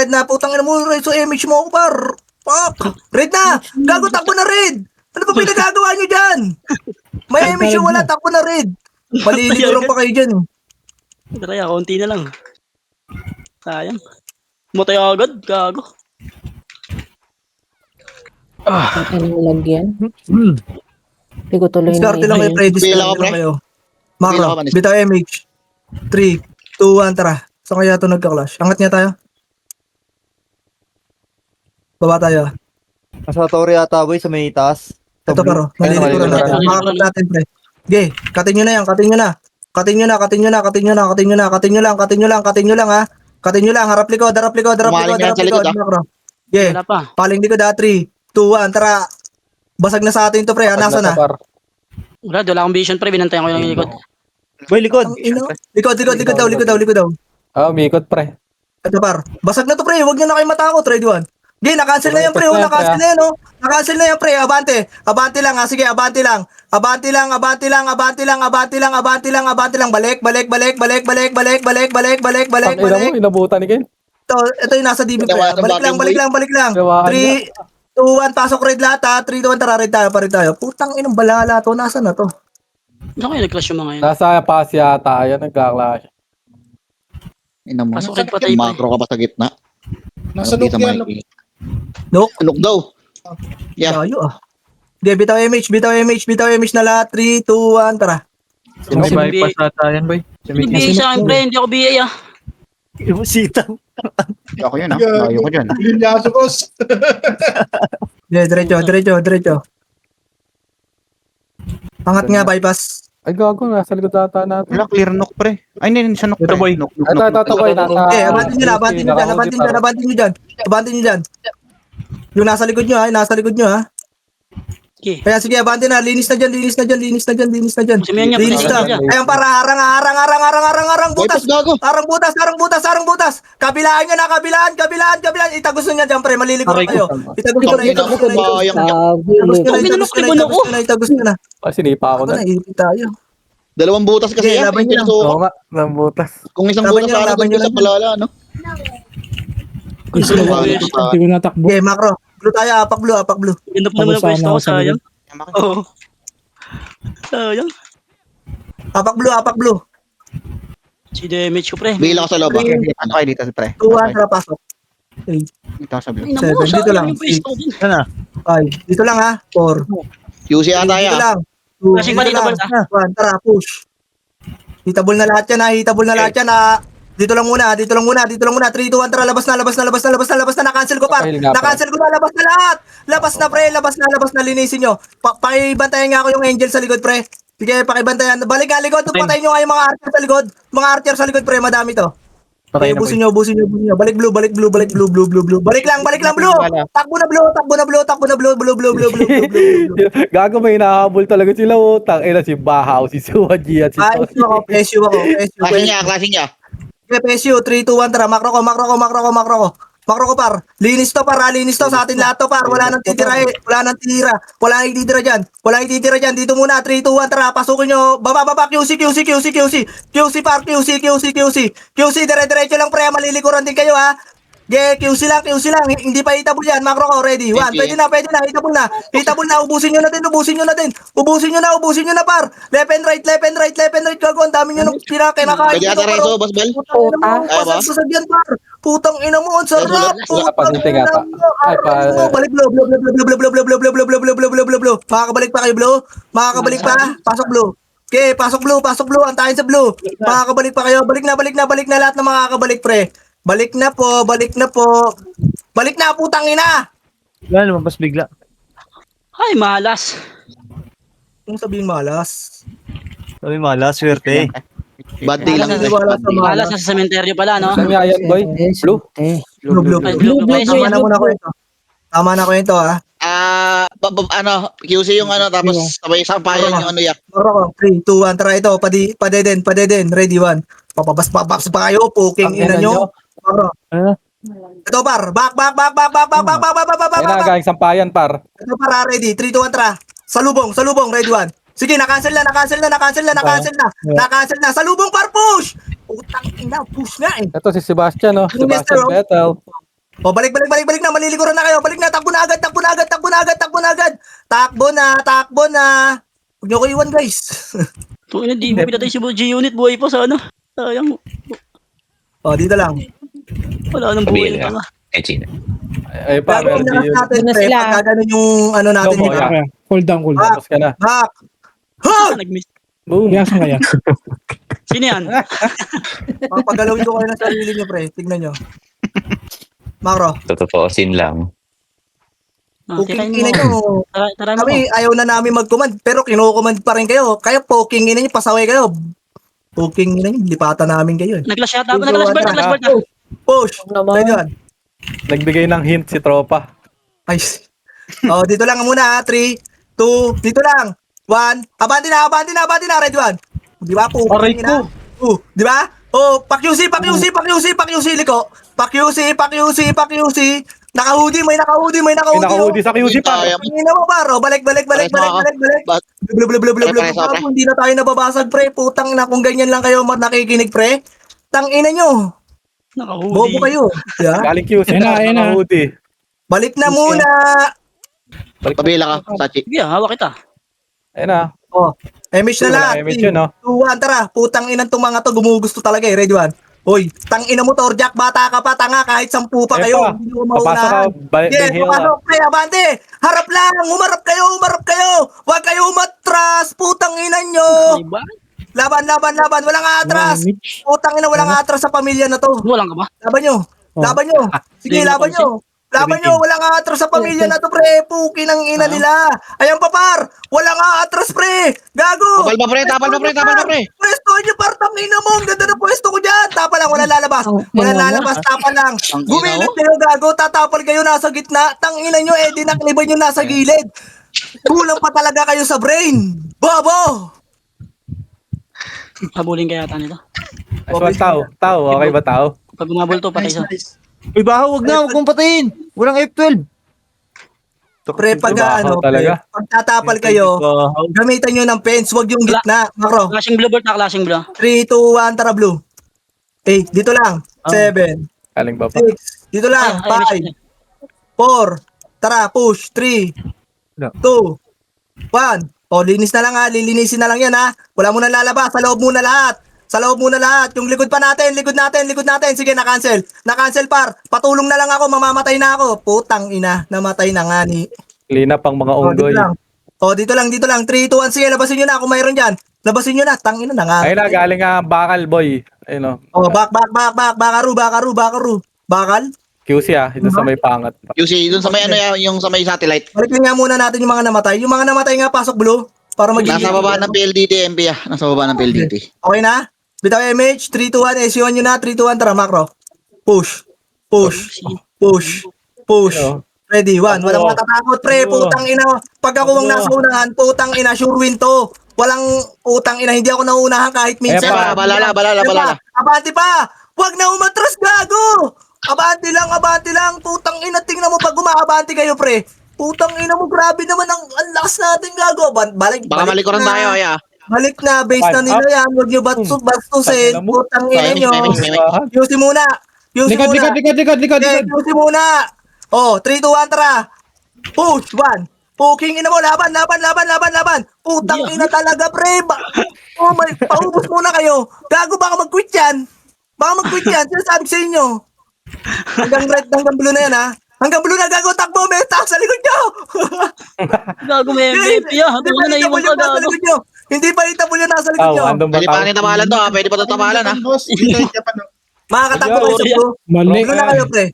na. Putang ina mo, so image mo ako, par. Fuck. Red na. Gago, takbo na red. Ano ba pinagagawa nyo dyan? May image yung wala, takbo na red. Maliliguran pa kayo dyan. Tara, konti na lang. Sayang. Matay agad, gago. Ano lagyan? Hindi ko tuloy na Diskarte lang kayo, pre. Bila ka, Diskarte pre. lang kayo. Bila ka, Macro, Manis. bitaw MH. 3, 2, 1, tara. Saan kaya ito nagka-clash? Angat niya tayo. Baba tayo. Nasa Torre ata boy sa may taas. Ito paro. Malilikuran natin. Makakat natin, pre. Okay, katin nyo na yan. Katin nyo lang. Ha. Katin nyo lang. Harap likod. Umaling na yan sa likod, ah. Macro. Okay, Wala pa. paling likod ha. 3, 2, 1, tara. Basag na sa atin to, pre. Nasa na? Wala akong vision, pre. Binantayan ko yung likod. Boy, likod. Likod daw. Umikot pre. Ito par. Basag na to, pre. Huwag nyo na kayo matakot. Ready, 1. Okay, na-cancel na yan, pre. Na-cancel na yan, pre. Abante lang, ha. Sige, abante lang. Balik. Inabutan ni Ken. Ito yung nasa DB, pre. Balik lang. Gawahan 3, 2, 1, pasok red lahat, ha. 3, 2, 1, tara, red tayo. Putang inang balala to. Nasaan na to? Ano kayo nag-clash yung mga yun? Nasa pass yata. Ayan, nagka-clash. Ina mo. Pasok red patay, pre. Macro ka pa sa gitna. Nasa Dito, look yan. Mikey. Nook. Look daw. Yeah. Layo, ah. Okay, bitaw MH na lahat. 3, 2, 1, tara. May bypass ata yan, boy. Hindi BA sa akin, pre. Hindi ako BA, ah. Ako yun Layo ko dyan. Linyaso, boss. Diretso. Angat nga, bypass. Ay, gago. Nasa likod ata natin. Wala, clear knock pre. Ay, hindi siya knock pre. Ito, boy. Knock. Ito, boy. Nasa... Okay, abantin nyo dyan. Yung nasa likod nyo, ha. Okay. Kaya sige, abante na. Linis na dyan. Samihan niya, Linis na. pre. Ayun, para harang. Butas. Bypass gago. Harang butas. Kabilaan nyo na. Itagos nyo dyan, pre. Maliliguran kayo. Itagos nyo na. Itagos nyo na. Sinipa ako na. Ipit tayo. Dalawang butas kasi Okay, yan. laban nyo lang. Oo nga. Ng butas. Kung isang Laban butas nyo lang, sana laban doon nyo sa lang. palala, no? Hindi ko natakbo. Okay, macro. Blue tayo, apak blue. Ganda pa naman ang pwesto ko, sayang. Oo. Sayang. Apak blue. Si damage ko, pre. Bila ka sa loob, ah. Ano kayo dito pre? 2, 1, tara, pasok. Dito sa blue. Ay, naku, 7, dito lang. sayang yung pwesto ko dun. 5. Dito lang, ha. 4. QC ata Dito yan. lang. 2. Flashing pa dito, Bert, ha? 1, tara, push. Hitable na lahat yan, ha. Dito lang muna. 3, 2, 1, tara, labas na. Na-cancel ko, par. Na-cancel ko na, labas na lahat. Labas na, pre. Labas na, linisin nyo. Pakibantayan nga ako yung angel sa likod, pre. Sige, pakibantayan. Balik nga likod. Patayin nyo nga yung mga archer sa likod. Pre, madami to. Patay na, Ubusin nyo. Balik blue. Balik lang, blue. Takbo na blue. Gago, may nahabol talaga sila, utang. Si Bahaw, si Suwaji at si Ayos ako, presyo. Klase niya. Okay, presyo, 3, 2, 1, tara. Makro ko. Makro ko, par. Linis to sa atin lahat to, par. Wala nang titira. Wala nang titira dyan. Dito muna, 3, 2, 1, tara. Pasukin nyo. Baba. QC, par. QC, dire-diretso lang, pre. Malilikuran din kayo, ha. QC lang. Hindi pa hitable yan. Makro ko, ready. 1, pwede na. Hitable na. Ubusin nyo na din. Ubusin nyo na, par. Left and right. Gago, ang dami nyo nung kinakain. Pwede ata reso, Boss Bal? Pasag yan, par. Putang ina mo, ang sarap. Putang ina mo. Balik blue. Makakabalik pa kayo, blue. Pasok blue. Okay, pasok blue. Antayin sa blue. Makakabalik pa kayo. Balik na lahat na makakabalik, pre. Balik na po. Putang ina. Wala, lumabas bigla. Ay, malas. Kung sabihin malas. Sabi malas, swerte. Bad day lang. Hindi ko alam sa Malas malas. sa sementeryo pala, no? Saan nga yan, boy? Blue? Blue. Ay, blue. Tama na muna ko ito. Tama na ko ito, ha. QC yung tapos sabay sampayan yung yak. Moro ko. 3, 2, 1, tara ito. Padeden. Ready, 1. Papabas pa kayo. Puking ina nyo. Moro. Ito, par. Back. Galing sampayan, par. Ito, par. Ready. 3, 2, 1, tara. Salubong. Ready, 1. Sige, na-cancel na. Salubong, par, push! Utang ina, push nga eh. Ito si Sebastian, no? Yung Sebastian Mr. Vettel. O, balik na. Malilikuran na kayo. Balik na, takbo na agad. Takbo na. Huwag nyo ko iwan, guys. Tuwing na, di mo pinatay si G-Unit, buhay pa sa ano. Sayang, O, dito lang. wala nang buhay Kabila. na. China. Ay, par. Gagawin na Meron natin, Doon na pre. sila. Pagka ganun yung ano natin, Go, di ba? boy. Cool down. Tapos ka na. Back. Ha! Nag-miss. Boom. Yasan kaya? Sino yan? Paggalawin ko kayo ng sarili nyo, pre. Tignan nyo. Makro. Tutuposin lang. Poking ina nyo. Tara mo. Kami, ayaw na namin mag-command, pero kino-command pa rin kayo. Kaya poking ina nyo, pasaway kayo. Poking ina nyo, lipatan namin kayo. Nag-flash yata ako. Nag-flash bar na. Push. Pwede yan. Nagbigay ng hint si tropa. Ay. Dito lang muna, 3, 2, dito lang. 1, abante na. Ready, 1. Di ba? Aray Poking ina. Di ba? Pa-QC, liko. Pa-QC. Naka-hoodie, may naka-hoodie. Pinaka-hoodie sa QC, par. Tingin mo, paro. Balik. Blub. Hindi na tayo nababasag, pre. Putang na, kung ganyan lang kayo nakikinig, pre. Tang ina nyo. Naka-hoodie. Bobo kayo. Yeah? Galing QC, par. Ayun na. Naka-hoodie. Balik na muna. Pabila ka, Sachi. Sige, hawak kita. Ayun na. Image na lahat. Image yun, no? 2, 1, tara. Putang inang itong mga to. Gumugusto talaga eh. Ready, 1. Hoy, tang ina mo, Torjak. Bata ka pa, tanga. Kahit 10 pa kayo. Hindi ko Papasok ka. maunahan. Yes, papasok. Pre, abante. Harap lang. Umarap kayo. Huwag kayo umatras. Putang ina nyo. Diba? Laban. Walang atras. Putang ina, walang atras sa pamilya na to. Walang ka ba? Laban nyo. Sige, laban nyo. Walang atras sa pamilya na to, pre. Puki ng ina nila. Ayan pa, par. Walang atras, pre. Gago. Tapal pa, pre. Pwesto nyo, par. Tangina mo. Ang ganda na pwesto ko dyan. Tapa lang, walang lalabas. Tapa lang. Gumilit kayo, gago. Tatapal kayo nasa gitna. Tangina nyo, dinakliban nyo nasa gilid. Kulang pa talaga kayo sa brain. Bobo. Habulin kaya yata nito. Tao. Okay ba tao? Pag gumabol to, patay sa. Uy, Bahaw, wag mong patayin. Walang F12. Pre, pag Baho talaga. pag tatapal kayo, gamitan nyo ng fence. Huwag yung gitna. Makro. Clashing blue, Bert, clashing blue. 3, 2, 1, tara blue. 8, dito lang. 7, Galing ba pa? 6, dito lang. 5, 4, tara, push. 3, 2, 1. Linis na lang ha. Lilinisin na lang yan ha. Wala mo na lalabas. Sa loob muna lahat. Yung likod pa natin. Likod natin. Sige, na-cancel. Par. Patulong na lang ako. Mamamatay na ako. Putang ina. Namatay na nga ni. Lina pang mga unggoy. Dito lang. 3, 2, 1. Sige, labasin nyo na kung mayroon dyan. Labasin nyo na. Tangina na nga. Ayun na, galing nga bakal, boy. Ayun o. Back. Bakaru. Bakal. QC ito sa may pangat. QC, dun sa may yung sa may satellite. Balikin nga muna natin yung mga namatay. Yung mga namatay nga, pasok blue. Para magiging. Nasa baba ng PLDT, MP Nasa baba ng PLDT. Okay na? Bitaw MH, 3, 2, 1, SU nyo na, 3, 2, 1, tara, macro. Push. Ready, 1. Walang matatakot, pre. Putang ina. Pag ako ang nasa unahan, putang ina, sure win to. Walang putang ina, hindi ako nauunahan kahit minsan. Balala. Abante pa! Wag na umatras, gago! Abante lang. Putang ina, tingnan mo pag umabante kayo, pre. Putang ina mo, grabe naman ang lakas natin, gago. Balik Malikuran na. tayo, ya. Balik na, base na nila yan. Huwag nyo bastusin. Putang ina nyo. Yusi muna. Likod. Okay, yusi muna. Oh, 3, 2, 1, tara. Push, 1. Puking ina mo, laban. Putang ina talaga, pre. Oh my, paubos muna kayo. Gago, baka mag-quit yan. Sinasabi ko sa inyo. Hanggang red, hanggang blue na yan, ha. Hanggang blue na, gago, takbo, may taas sa likod nyo. Gago may MVP ah. Ito na naiwan ka gago. Hindi pa itapol yung nasa likod nyo. Andun ba Pwede pa rin tamalan to, ha? Pwede pa ito tamalan, ha? Boss, hintay ka pa. Makakatakbo kayo sa blue. Mali. Blue na kayo, pre.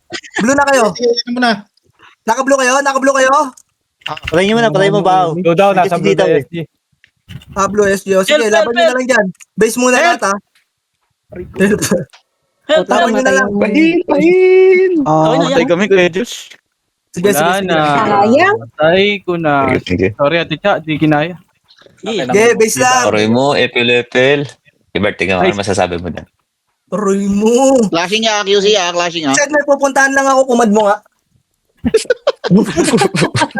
Blue na kayo. Ito muna. Naka-blue kayo? Patay nyo muna, patay mo ba? Blue daw, nasa blue Dito, na SG. Blue SGO. Sige, Help, laban nyo help, na lang dyan. Base muna lahat, ha. Help, Laban nyo na lang. Matay kami, Kuya Diyos. Sige. Wala na. Sayang. Patay ko na. Sige. Sorry, Ate Cha, di kinaya. Sige, base lang. Aroy mo, epil. Ibert, tingnan mo, ano masasabi mo na? Roy mo. Clashing niya, QC, ha? Clashing, ha? Said may pupuntahan lang ako, kumad mo nga.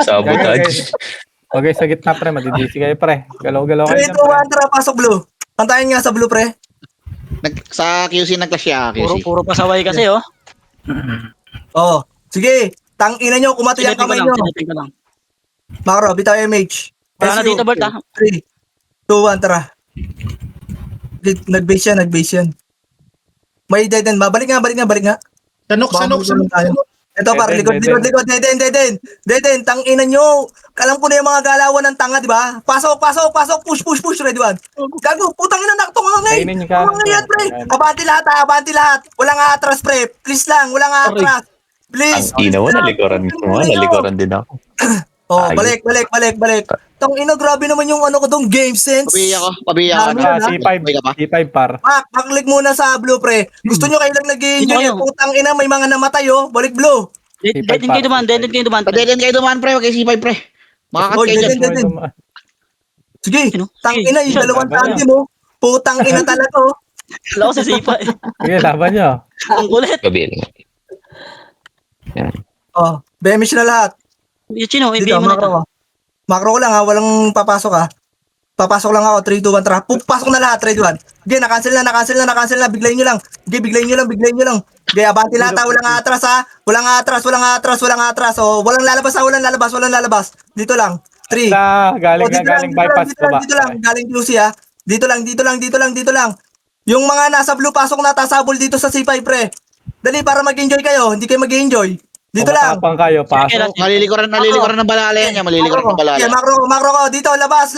Sabotage. Okay, sa gitna pre, madidisi kayo pre. Galaw-galaw 3, kayo 2, dyan, pre. 1, tara, pasok blue. Pantayin nga sa blue, pre. Sa QC nag-clash siya, QC. Puro pasaway kasi oh. Oh, sige. Tangina nyo, kumati ang kamay nyo. Silipin ko lang. Macro, bitaw MH. Wala na dito, Bert ah. 3, 2, 1, tara. Nag-base yan. May dead end ba? Balik nga. Sanok. Ito par, likod. Dead end, tangina nyo. Alam ko na yung mga galawan ng tanga, di ba? Pasok, push, ready one. Gago, putang ina, nakatunga ngayon. Kainin niyo ka. Mga yan, pre. Abante lahat. Walang atras, pre. Please lang, walang atras. Please. Ang ina mo, nalikuran din ako. Oh, balik. Tang ina, grabe naman yung ano ko doon, game sense. Pabiya ka. C5 par. Paklik muna sa blue, pre. Gusto nyo kayo lang nag-i-enjoy. Sino kayo? Putang ina, may mga namatay, oh. Balik blue. Dead kayo duman. Padeden kayo dumaan, pre. Wag kayo C5, pre. Makakat Oh, kayo dyan. dead. Sige, Sino? tang ina, yung Sino? dalawang tante mo. Putang ina talaga, oh. Wala ko sa sipa eh. Sige, laban nyo. Ang kulit. Gabi. Oh, bemish na lahat. Yung chino, Dito, ibigay mo na ito. Macro ko lang, ha. Walang papasok, ha. Papasok lang ako, 3, 2, 1, tara. Pasok na lahat, 3, 2, 1. Okay, na-cancel na. Biglayin nyo lang. Okay, biglayin nyo lang. Okay, abante lahat, ha. Walang atras, ha. Walang atras. Oh, walang lalabas. Dito lang. 3. Galing bypass ko ba? Dito lang. Galing QC, ha. Dito lang. Yung mga nasa blue, pasok na, tasabol dito sa C5, pre. Dali, para mag-enjoy kayo. Hindi kayo mag-enjoy. Dito lang. Matapang kayo, pasok. Malilikuran ng balala yan. Malilikuran ng balala. Okay, macro ko. Dito, labas.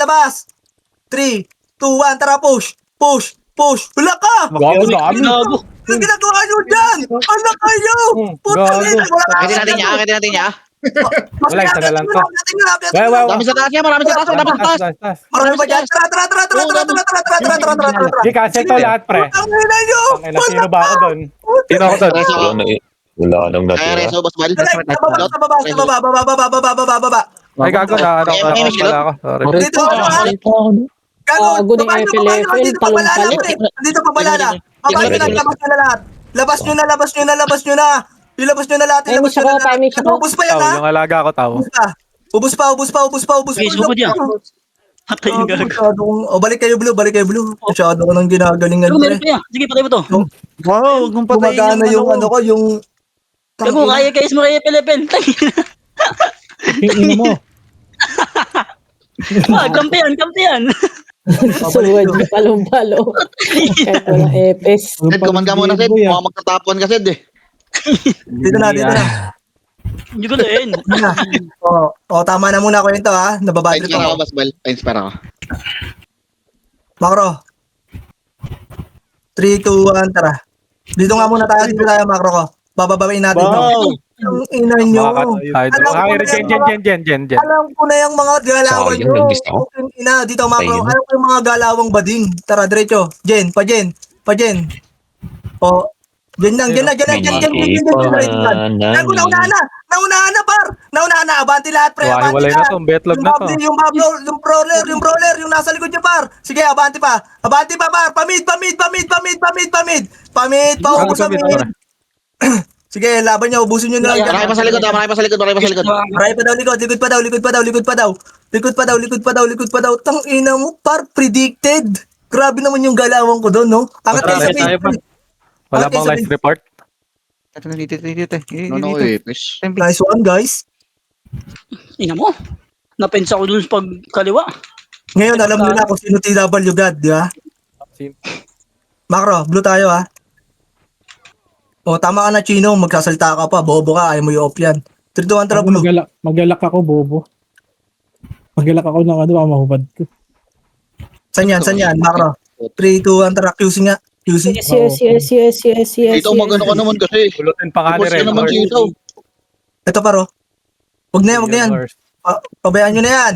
3, 2, 1, tara, push. Wala ka! Gago na kami. Gago. Ang ginagawa nyo dyan! Ano kayo? Putang Gago. ina, wala ka! Akitin natin niya. Wala, isa na lang to. Marami sa taas niya. Marami sa taas. Marami ba dyan? Tara. Sige, cancel to lahat pre. Putang ina nyo! Ang ina, sino ba ako doon? Wala nang Ay, natira. Reso, boss bal. Sa baba. Ay, gago na. Pala ako. Sorry. Dito, Gago, Gago ng FLFL, dito pa balala, pre. Dito pa balala. Labas nyo na. Ilabas nyo na lahat. Timing siya ko. Ubus pa yan, Tao, ha? yung alaga ko tao. Ubus pa. Okay, sumod yan. Patay yung gago. Balik kayo blue. Masyado ko nang ginagalingan, Gago, pre. meron pa yan. Sige, patay mo to. Wow, huwag mong patayin Gumagana yung ano ko, yung... Gago, kaya guys mo kaya pelepel. Tingin mo. Kampiyan. Suwad na palong-palo. Kahit walang epes. Sid, kumanda mo na, Sid. Mga magtatapon ka, Sid, eh. Dito na. Hindi ko lain. Tama na muna ako nito, ha? Nababadrip Pa-inspire ako, ako. boss bal. Pa-inspire ako. Macro. 3, 2, 1, tara. Dito nga muna tayo, macro ko. Bababain natin. Wow! Ang ina nyo. Jen. Alam ko na yung mga galawan Sayang, nyo. nag-miss ako. Ina, dito macro. Ayun. Alam ko yung mga galawang bading. Tara, diretso. Jen. Pajen. O, dyan lang. Naunahan na, par. Naunahan na, abanti lahat, pre. Abanti Walay na lahat. to, betlog na to. Yung brawler, yung nasa likod niya, par. Sige, abanti pa, par. Pamid. Paubos sa mid. Sige, laban niya, ubusin niyo na lang. Marami pa sa likod. Marami pa daw likod pa daw. Tang ina mo, par, predicted. Grabe naman yung galawan ko doon, no? Angat kayo sa Tayo pa. mid. Wala Okay, bang sabi- live report? Ito na dito. No, Epis. Nice one, guys. Ina mo. Napensa ko dun sa pagkaliwa. Ngayon, alam niyo na kung sino TW God, di ba? Sin- Macro, blue tayo, ha? O, tama ka na, Chino. Magsasalita ka pa. Bobo ka. Ayaw mo yung off yan. 3, 2, 1, tara, blue. Magalak ako, bobo. Magalak ako ng mahubad ko. San yan, Macro? 3, 2, 1, tara. QC nga. QC. Yes. Dito magano ka naman kasi. Pulutin pa nga ni Boss ka Red naman Horse. dito. Ito, paro. Wag na yan. Horse. Pabayaan nyo na yan.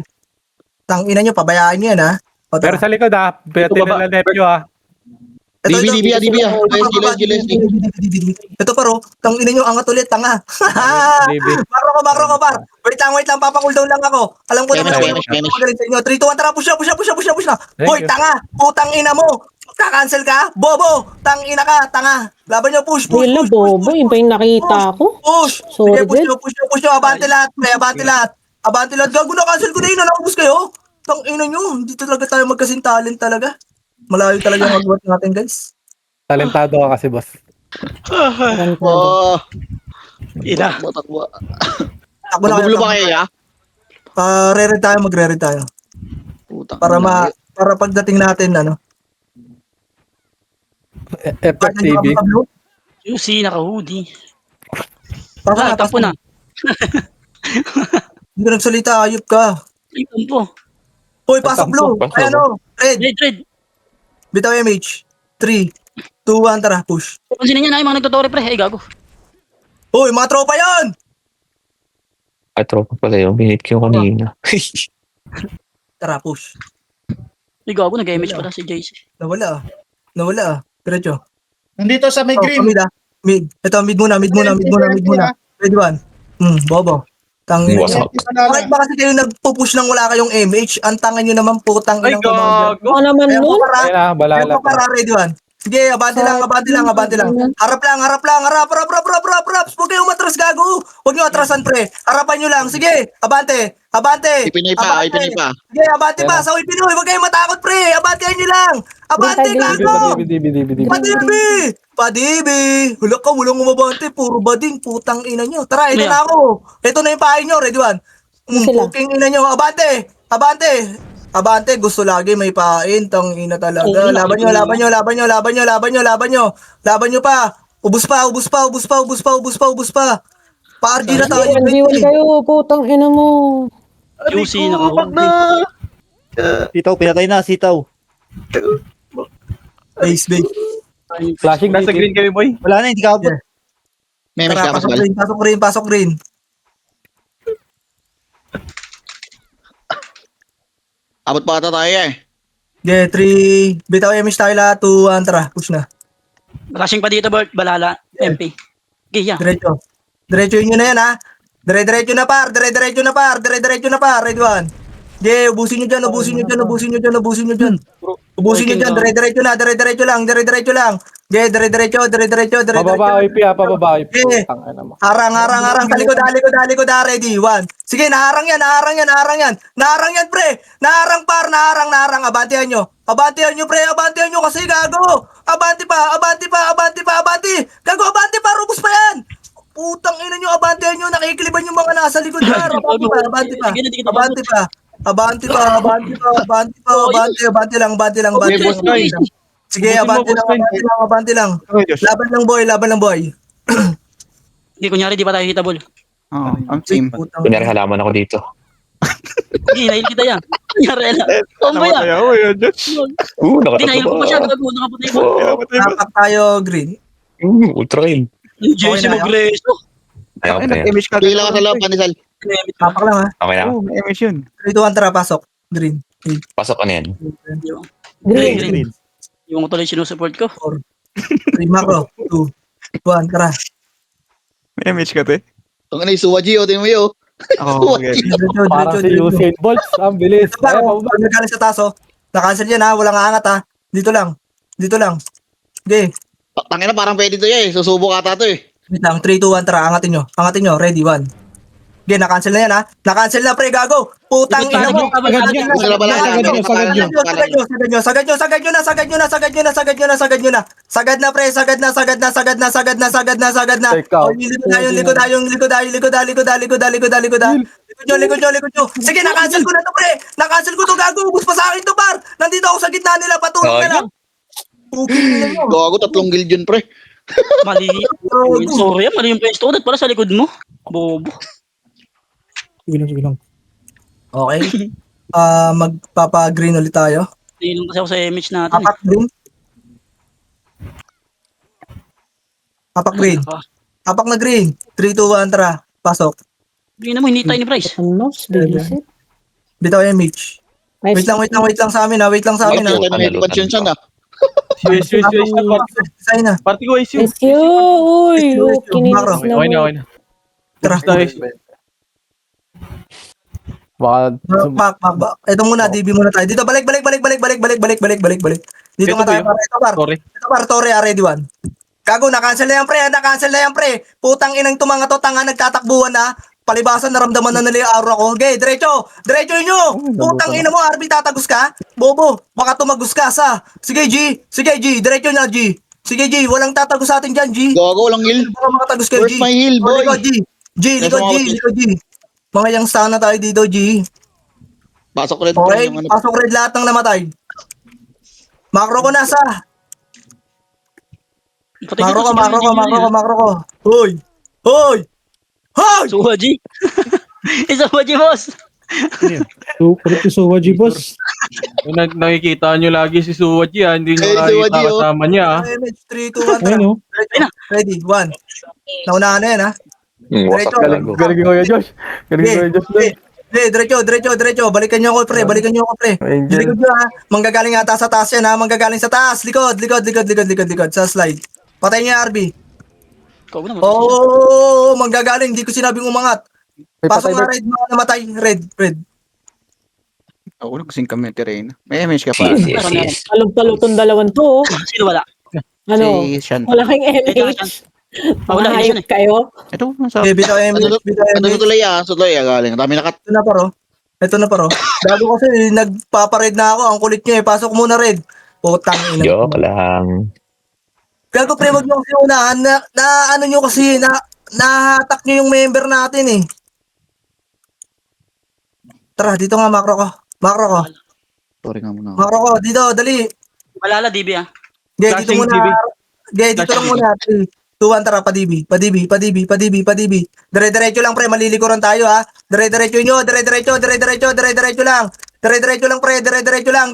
Tangina nyo, pabayaan nyo yan, ha? O, Pero tara. sa likod ha, pwede nila nephew ha. DB. Ito, paro. Tangina nyo, angat ulit, tanga. DB. Makro ka, par. Wait lang, papakool down lang ako. Alam ko naman Finish. magaling sa inyo. 3, 2, 1, tara, push na. Thank Hoy, you. tanga, putang ina mo. Kakancel ka? Bobo, tangina ka, tanga. Laban nyo, push. Wala, bobo. Yun pa yung nakita ko. Push. Sorry, Sige, push nyo. Abante lahat, pre, abante lahat. Gago na, cancel ko na yun. Nalakubos kayo. Tangina nyo, hindi talaga tayo magkasing talent talaga. Malayo talaga ang magbuhat natin, guys. Talentado ka kasi, boss. Oh, Ina. takbo. Ako na Magugulo ba kayo, ya? Re-red tayo, magre-red tayo. Putang Para pagdating natin, ano. FFTV. QC, naka-hoodie. Pasok Tampo na. Hindi ka nagsalita, ayop ka. Ay, tampo. Hoy, pasok blue. Pasok. Ay, ano, red. Red. Bitaw MH. 3, 2, 1, tara, push. Pansinin niya na yung mga nagtotore, pre. Ay, gago. Hoy, mga tropa yan! Ay, tropa pala yun. Binit ko yung kanina. Tara, push. Ay, gago. Nag-image pala si JC. Nawala. Diretso. Nandito sa may green. Mid. Ito, mid muna. Red one. Bobo. Tangin. Wasak. Bakit ba kasi kayo nagpo-push nang wala kayong MH? Ang tanga nyo naman putang Ay, inang commander. gago. Ako naman Kaya nun. Ayun na, balala Kaya pa. para red one. Sige, abante lang. Harap. Huwag kayong matras, gago. Huwag nyo atrasan, pre. Harapan nyo lang. Sige, abante. Ipinay pa. Sige, abante pa. Sa Pinoy, huwag kayong matakot, pre. Abantehan nyo lang. Abante, gago. Padibi. Wala ka, walang umabante. Puro bading. Putang ina nyo. Tara, ito na ako. Ito na yung pahay nyo. Ready one. Sila. Puking ina nyo. Abante. Gusto lagi may pain. Tang ina talaga. Oo, Laban nyo pa. Ubus pa. Pa-RG na tayo. G1 kayo, putang ina mo. QC, naka-hoodie. Sitaw, pinatay na, sitaw. Base. Flashing Nasa green kami, boy. Wala na, hindi ka abot. May Tara, ka pasbal. pasok green. Abot pa ata tayo eh. Yeah, 3. Bitaw MH tayo lahat. 2, 1, tara. Push na. Rushing pa dito, Bert. Balala. MP. Okay, yeah. Diretso nyo na yan, ha? Diretso na par. Red one. Yeah, ubusin nyo dyan. Diretso lang. Yeah, diretso. Pababa IP ha, pababa IP. Yeah. Tangina mo. Harang. Sa likod, ready. 1. Sige, naharang yan, pre. Naharang, abantihan nyo, pre. Abantihan nyo kasi, gago. Abante pa. Gago, abante pa, rubos pa yan. Putang ina nyo, abantihan nyo. Nakikiliban yung mga nasa likod. Abante pa. Abante lang. Sige, abante lang. Laban lang, boy. Hindi, kunyari, di pa tayo kita, Bol. Oo, ang team. Putang Kunyari halaman ako dito. Hindi, nahil kita yan. Kunyari lang. Tomboy yan. Hindi, nahil ko pa siya. Gago, nakapatay mo. Napak tayo, green. Ultra kill. JC Mogreso. Ayaw ko na yan. Image ka. Pila ka sa loob, Panisal. Napak lang, ha? Okay na. Oo, may image yun. 3, 2, 1, tara, pasok. Green. Pasok ka na yan. Green. Yung tuloy sinusupport ko. 3 macro. 2, 1, tara. May image ka, te? Ang ano yung Suwaji, tingnan mo yun. Oo, okay. Diretso, Parang si diretso. Usain Bolt. Ang bilis. Ito pa, Ay, pababa. pag nagaling sa taso, na-cancel yan ha, walang aangat ha. Dito lang. Okay, Tangina, parang pwede to yan eh. Susubok ata to eh. wait lang, 3, 2, 1, tara, angatin nyo, ready, 1. Okay, na-cancel na yan ha. Na-cancel na pre, gago. Putang ina mo. Sagad nyo, sagad nyo. Sagad nyo na. Sagad na pre, sagad na. Take out. Likod nyo. Sige, na-cancel ko na to pre. Na-cancel ko to, gago. Ubus pa sa akin to, par. Nandito ako sa gitna nila, patulong na lang. Gago, 3 guild yun, pre. Mali. Sorry, mali yung pwesto. Dapat pala sa likod mo. Bobo. Sige lang. Okay. Magpapa-green ulit tayo. Hindi lang kasi ako sa image natin. Apak na green. 3, 2, 1, tara. Pasok. Hindi mo, hindi tayo ni Bryce. Ano? Bilis. Bitaw yung image. Wait lang sa amin ha. Bakit tayo na may expansion siya na? Yes. Sign na. Party ko, SU. SU! Uy! Kininis Okay naman. na. Tara. Baka Ito muna, DB muna tayo. Dito, balik. Dito nga tayo, par. Ito, par. Sorry. Ito, par. Torre, ready, 1. Gago, na-cancel na yan, pre. Putang inang itong mga to, tanga, nagtatakbuhan na. Palibasan, naramdaman na nila yung aura ko. Okay, diretso nyo. Putang ina mo, RB, tatagos ka? Bobo, baka tumagos ka sa. Sige, G. Diretso na, G. Sige, G. Walang tatagos sa atin dyan, G. Gago, walang heal. Baka makatagos kayo, Where's G. my heal, boy? Likod, G. Mga yang sana tayo dito, G. Pasok red. Okay, Yung ano. pasok red lahat ng namatay. Macro ko nasa. Macro ko. Hoy! Suwaji. Suwaji, boss. So, correct yung Suwaji, boss. Nakikita nyo lagi si Suwaji ah. Hindi nyo Hey, nakikita Suwaji, oh. kasama niya ah. Image 3, 2, 1, Ayun, oh. Ready, 1. Naunahan na yan, ha? Wasak Diretso. ka lang. galing ko yung Josh. Diretso. Balikan nyo ako, pre. Angel. Likod nyo, ha? Manggagaling ata sa taas yan, ha? Manggagaling sa taas. Likod. Sa slide. Patayin nyo yung RB. Ikaw na, Manggagaling. Hindi ko sinabing umangat. Pasok na red, mga namatay. Red. Oo, kasing kami, Terrain. May image ka pa. Yes. Talog-talog tong dalawan to. oh. Sino wala? Ano? Si Shan. Wala kang MH. Wala, hindi Mahayop kayo. Ito, nasa... Okay, bitaw image. Ano sa tulay ah? Sa tulay ah, galing. Ang dami nakat. Ito na paro. Bago kasi nagpapared na ako. Ang kulit nyo eh. Pasok muna red. Putang ina. Joke lang. Gago pre, wag nyo kasi unahan. Ano nyo kasi, nahatak nyo yung member natin eh. Tara, dito nga macro ko. Sorry nga muna. Macro ko, dito, dali. Malala, DB ah. Dito Flashing muna. DB. Dito lang muna. 3, 2, 1, tara, pa-DB. Dire-diretso lang pre, malilikuran tayo ha. Dire-diretso nyo, dire-diretso lang. Dire-diretso lang pre, dire-diretso lang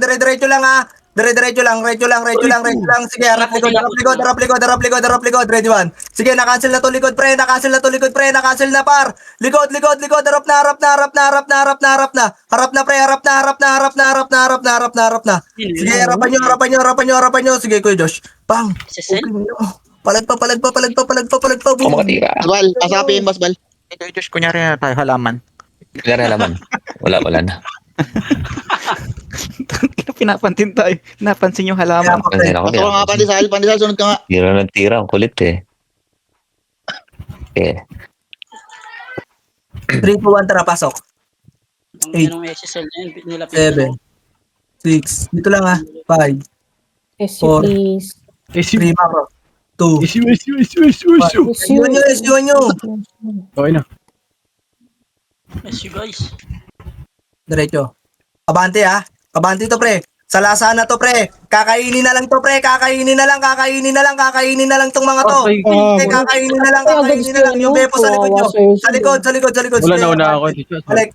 ha. Dire-diretso lang. Sige, harap likod. Ready, 1. Sige, na-cancel na to likod pre, na-cancel na par. Likod, harap na. Harap na. Sige, harapan nyo. Sige, Kuya Josh. Bang. SSL? Palag pa. Kung makatira. Basbal, pasapin, Basbal. Ito, Josh, kunyari na tayo halaman. Kaya naman. Wala na. Pinapansin tayo. Napansin yung halaman. Pansin ako Pasok ka nga, pandesal, sunod ka nga. Hindi na nagtira. Ang kulit eh. Okay. 3, 2, 1, tara, pasok. Ang ganong SSL na yun, nila 7, 6, dito lang ha. 5, SU, please. 3, macro. 2, SU. SU nyo. Okay na. SU guys. Diretso. Abante ha. Abante to pre. Salasa na to pre. Kakainin na lang tong mga to. Kakainin na lang. Yung bepo sa likod nyo. Sa likod. Wala na una ako. Balik.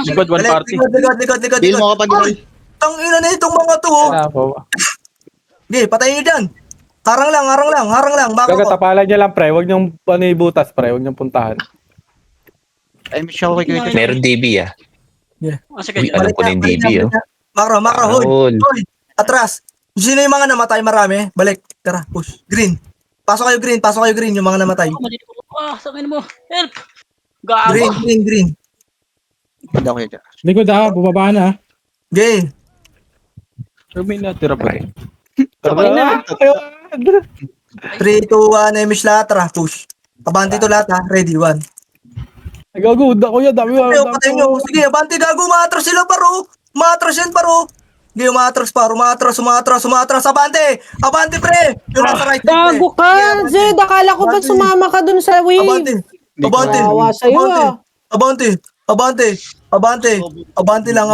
Likod, one party. Likod. Deal mo ka, pandesal. Tang ina na itong mga to. Okay, patayin nyo dyan. Harang lang. Bako ko. Gagatapalan niya lang, pre. Huwag niyong ibutas, pre. Huwag niyong puntahan. Ay, siya okay kayo. Meron DB ah. Sige, Uy, alam ko na yung DB oh. Macro, hoy. Raul. Atras. Sino yung mga namatay marami? Balik. Tara, push. Green. Pasok kayo green, yung mga namatay. Sangin mo. Help! Gago. Green. Hindi ako dyan. Likod bubaba na. Gay. Pero may natira pa. Okay na. 3, 2, 1, Emish lahat. Tara, push. Abante to lahat ha. Ready, 1. Gago, ako yan. Dami Ay, patay nyo. Sige, abante gago. Umatras sila paro. Umatras yan paro. Sige, umatras paro. Umatras. Abante pre. Yung nasa right side, pre. Gago ka, Zed. Akala ko ba Abante. sumama ka dun sa wave? Abante. Kawawa sa'yo Abante lang.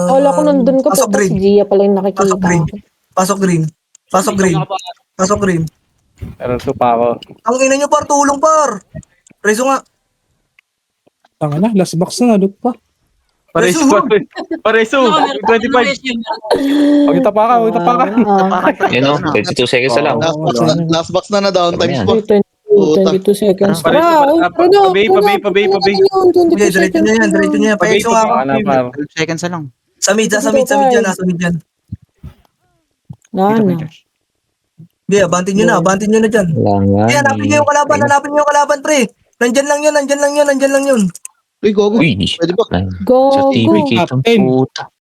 Akala ko nandun ka Pasok pa. Si green. Gia pala yung nakikita Pasok ko. green. Pero supa ako. Ang ina nyo par, tulong par. Preso nga. Tanga na, last box na, loot pa. Pareso. 25. Pagkita pa ka. Yun o, 22 seconds na lang. Last box na downtime Yan. pa. 22 seconds. Pareso. Pabay. Sige, diretso nyo yan. Paexo nga. Baka na, par. 12 seconds na lang. Sa mid yan. Gana. Sige, abantin nyo na dyan. Wala nga. Sige, hanapin nyo yung kalaban, pre. Nandyan lang yun. Uy, gogo. Uy, Pwede ba? sa Go, TV go. kitang Captain. puta.